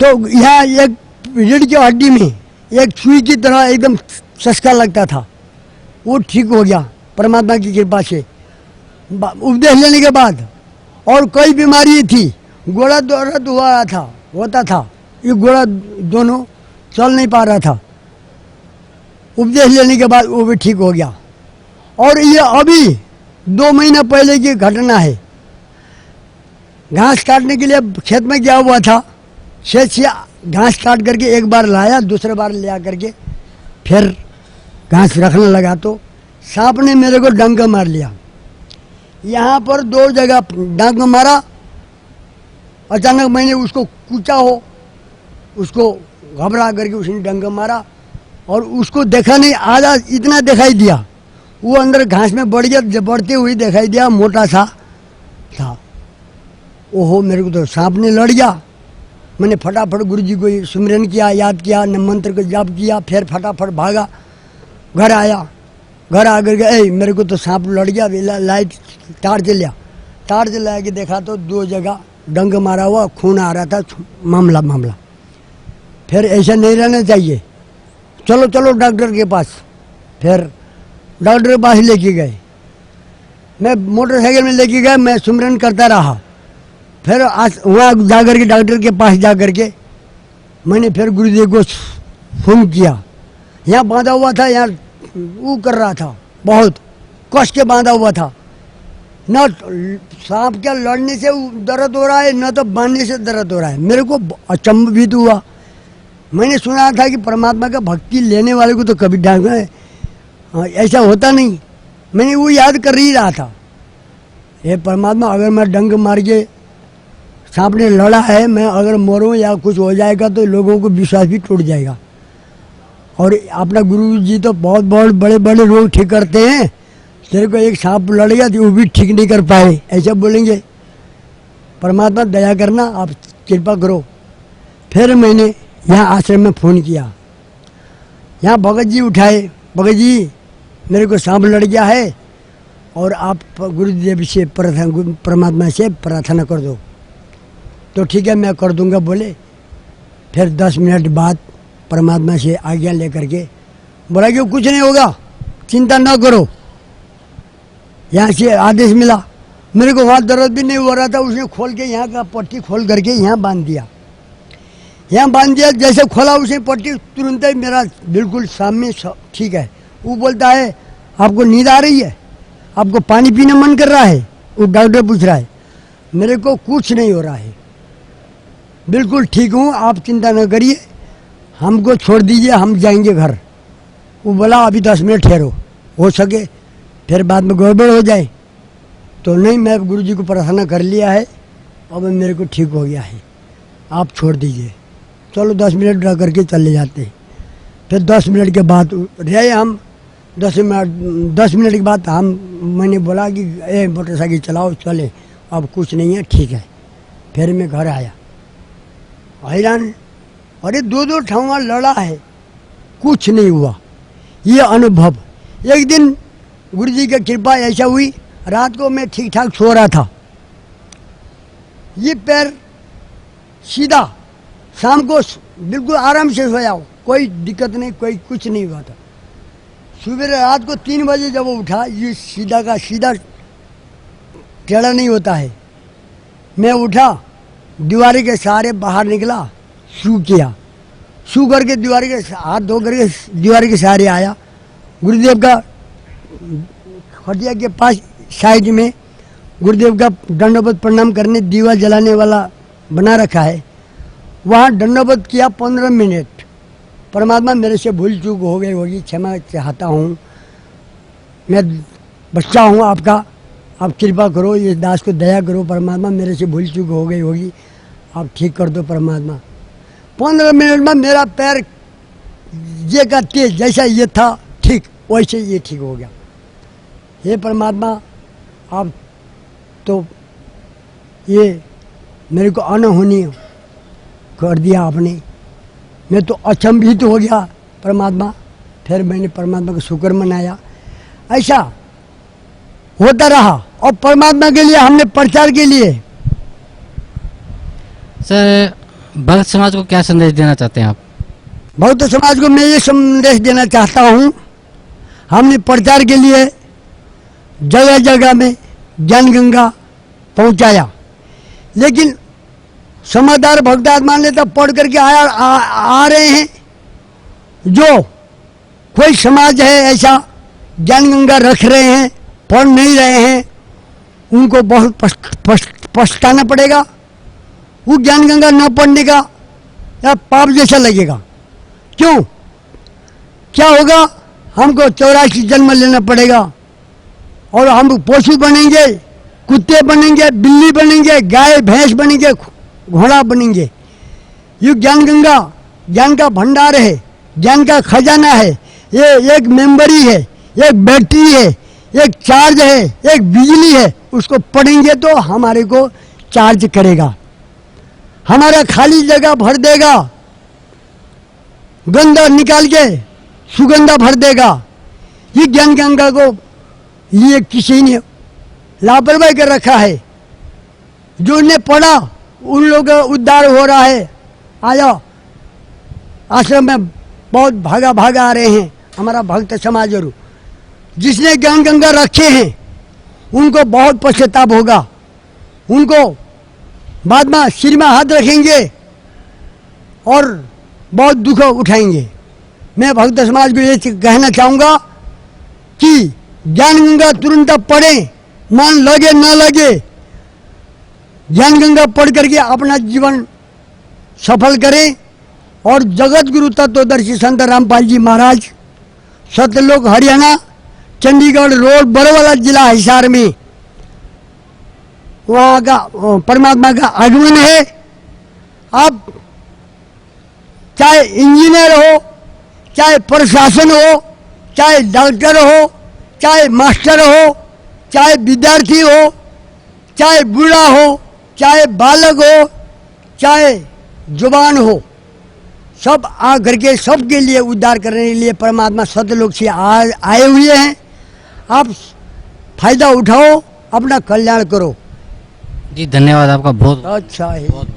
तो यहाँ एक रीढ़ की हड्डी में एक सुई की तरह एकदम चस्का लगता था, वो ठीक हो गया परमात्मा की कृपा से, उपदेश लेने के बाद। और कई बीमारी थी, घोड़ा दर्द होता था, ये घोड़ा दोनों चल नहीं पा रहा था, उपदेश लेने के बाद वो भी ठीक हो गया। और ये अभी 2 महीना पहले की घटना है। घास काटने के लिए खेत में गया हुआ था, खेत से घास काट करके एक बार लाया, दूसरे बार ले आकर के फिर घास रखने लगा तो सांप ने मेरे को डंक मार लिया। यहाँ पर 2 जगह डंक मारा। अचानक मैंने उसको कूचा हो, उसको घबरा करके उसने डंक मारा, और उसको देखा नहीं, आधा इतना दिखाई दिया, वो अंदर घास में बढ़ गया, बढ़ते हुए दिखाई दिया, मोटा सा था। ओहो, मेरे को तो सांप ने लड़ गया। मैंने फटाफट गुरुजी को सुमिरन किया, याद किया, मंत्र को जाप किया, फिर फटाफट भागा, घर आया। घर आकर के मेरे को तो सांप लड़ गया। लाइट टार्च लिया, टार्च ला के देखा तो 2 जगह डंक मारा हुआ, खून आ रहा था। मामला फिर ऐसा नहीं रहना चाहिए, चलो चलो डॉक्टर के पास। फिर डॉक्टर के पास लेके गए, मैं मोटरसाइकिल में लेके गया, मैं सुमिरन करता रहा। फिर आज वहाँ जाकर के डॉक्टर के पास जाकर के मैंने फिर गुरुदेव को फोन किया। यहाँ बांधा हुआ था, यहाँ वो कर रहा था, बहुत कस के बांधा हुआ था। न सांप क्या लड़ने से दर्द हो रहा है, न तो बांधने से दर्द हो रहा है। मेरे को अचंभित हुआ। मैंने सुना था कि परमात्मा का भक्ति लेने वाले को तो कभी डांट ऐसा होता नहीं। मैंने वो याद कर ही रहा था, ये परमात्मा अगर मैं डंक मार के सांप ने लड़ा है, मैं अगर मरूं या कुछ हो जाएगा तो लोगों को विश्वास भी टूट जाएगा। और अपना गुरु जी तो बहुत बहुत बड़े बड़े रोग ठीक करते हैं, तेरे को एक सांप लड़ गया तो वो भी ठीक नहीं कर पाए, ऐसा बोलेंगे। परमात्मा दया करना, आप कृपा करो। फिर मैंने यहाँ आश्रम में फ़ोन किया, यहाँ भगत जी उठाए, भगत जी मेरे को सांप लड़ गया है और आप गुरुदेव से परमात्मा से प्रार्थना कर दो। तो ठीक है मैं कर दूंगा बोले। फिर 10 मिनट बाद परमात्मा से आज्ञा लेकर के बोला कि कुछ नहीं होगा, चिंता न करो। यहाँ से आदेश मिला, मेरे को वहाँ दर्द भी नहीं हो रहा था, उसने खोल के यहाँ का पट्टी खोल करके यहाँ बांध दिया। यहाँ बांध दिया, जैसे खोला उसने पट्टी, तुरंत ही मेरा बिल्कुल सामने ठीक है। वो बोलता है आपको नींद आ रही है, आपको पानी पीने मन कर रहा है, वो डॉक्टर पूछ रहा है। मेरे को कुछ नहीं हो रहा है, बिल्कुल ठीक हूँ, आप चिंता न करिए, हमको छोड़ दीजिए, हम जाएंगे घर। वो बोला अभी 10 मिनट ठहरो, हो सके फिर बाद में गड़बड़ हो जाए तो नहीं। मैं गुरु जी को प्रार्थना कर लिया है, अब मेरे को ठीक हो गया है, आप छोड़ दीजिए। चलो 10 मिनट रह करके चले जाते। फिर 10 मिनट के बाद रहे हम 10 मिनट के बाद मैंने बोला कि ए मोटरसाइकिल चलाओ चले, अब कुछ नहीं है, ठीक है। फिर मैं घर आया हैरान, अरे 2 ठावा लड़ा है, कुछ नहीं हुआ। ये अनुभव एक दिन गुरु जी की कृपा ऐसा हुई, रात को मैं ठीक ठाक सो रहा था, ये पैर सीधा, शाम को बिल्कुल आराम से सोया, कोई दिक्कत नहीं, कोई कुछ नहीं हुआ था। सुबह रात को 3 बजे जब वो उठा, ये सीधा का सीधा टेढ़ा नहीं होता है। मैं उठा, दीवारी के सहारे बाहर निकला, शू किया, शू करके दीवारी के हाथ धो करके दीवारी के सहारे आया। गुरुदेव का खटिया के पास साइड में गुरुदेव का दंडवत प्रणाम करने दीवा जलाने वाला बना रखा है, वहाँ दंडवत किया 15 मिनट। परमात्मा मेरे से भूल चूक हो गई होगी, क्षमा चाहता हूँ, मैं बच्चा हूँ आपका, आप कृपा करो, ये दास को दया करो परमात्मा, मेरे से भूल चूक हो गई होगी, आप ठीक कर दो परमात्मा। 15 मिनट में मेरा पैर ये का तेज जैसा ये था ठीक वैसे ये ठीक हो गया। हे परमात्मा, आप तो ये मेरे को अनहोनी कर दिया आपने, मैं तो अचंभित हो गया परमात्मा। फिर मैंने परमात्मा का शुक्र मनाया। ऐसा होता रहा और परमात्मा के लिए हमने प्रचार के लिए। सर, भक्त समाज को क्या संदेश देना चाहते हैं आप? भक्त समाज को मैं ये संदेश देना चाहता हूँ, हमने प्रचार के लिए जगह जगह में ज्ञान गंगा पहुँचाया, लेकिन समझदार भक्त आत्मा ने तब पढ़ करके आ रहे हैं। जो कोई समाज है ऐसा ज्ञान गंगा रख रहे हैं, पढ़ नहीं रहे हैं, उनको बहुत पछताना पड़ेगा। वो ज्ञान गंगा न पढ़ने का या पाप जैसा लगेगा। क्यों? क्या होगा? हमको 84 जन्म लेना पड़ेगा और हम पशु बनेंगे, कुत्ते बनेंगे, बिल्ली बनेंगे, गाय भैंस बनेंगे, घोड़ा बनेंगे। ये ज्ञान गंगा ज्ञान का भंडार है, ज्ञान का खजाना है। ये एक मेमोरी है, एक बैटरी है, एक चार्ज है, एक बिजली है। उसको पढ़ेंगे तो हमारे को चार्ज करेगा, हमारा खाली जगह भर देगा, गंदा निकाल के सुगंधा भर देगा। ये ज्ञान गंगा को ये किसी ने लापरवाही कर रखा है। जो ने पढ़ा उन लोगों का उद्धार हो रहा है। आया आश्रम में बहुत भागा भागा आ रहे हैं हमारा भक्त समाज। और जिसने ज्ञान गंगा रखे हैं उनको बहुत पश्चाताप होगा, उनको बाद में सिर में हाथ रखेंगे और बहुत दुख उठाएंगे। मैं भक्त समाज को ये कहना चाहूँगा कि ज्ञान गंगा तुरंत पढ़ें, मन लगे न लगे, ज्ञान गंगा पढ़ करके अपना जीवन सफल करें। और जगत गुरु तत्वदर्शी संत रामपाल जी महाराज, सतलोक हरियाणा, चंडीगढ़ रोड, बड़वाला जिला हिसार में वहाँ का परमात्मा का आगमन है। आप चाहे इंजीनियर हो, चाहे प्रशासन हो, चाहे डॉक्टर हो, चाहे मास्टर हो, चाहे विद्यार्थी हो, चाहे बूढ़ा हो, चाहे बालक हो, चाहे जुबान हो, सब आ करके सबके लिए उद्धार करने के लिए परमात्मा सतलोक से आए हुए हैं। आप फायदा उठाओ, अपना कल्याण करो। जी धन्यवाद आपका, बहुत अच्छा है। बहुत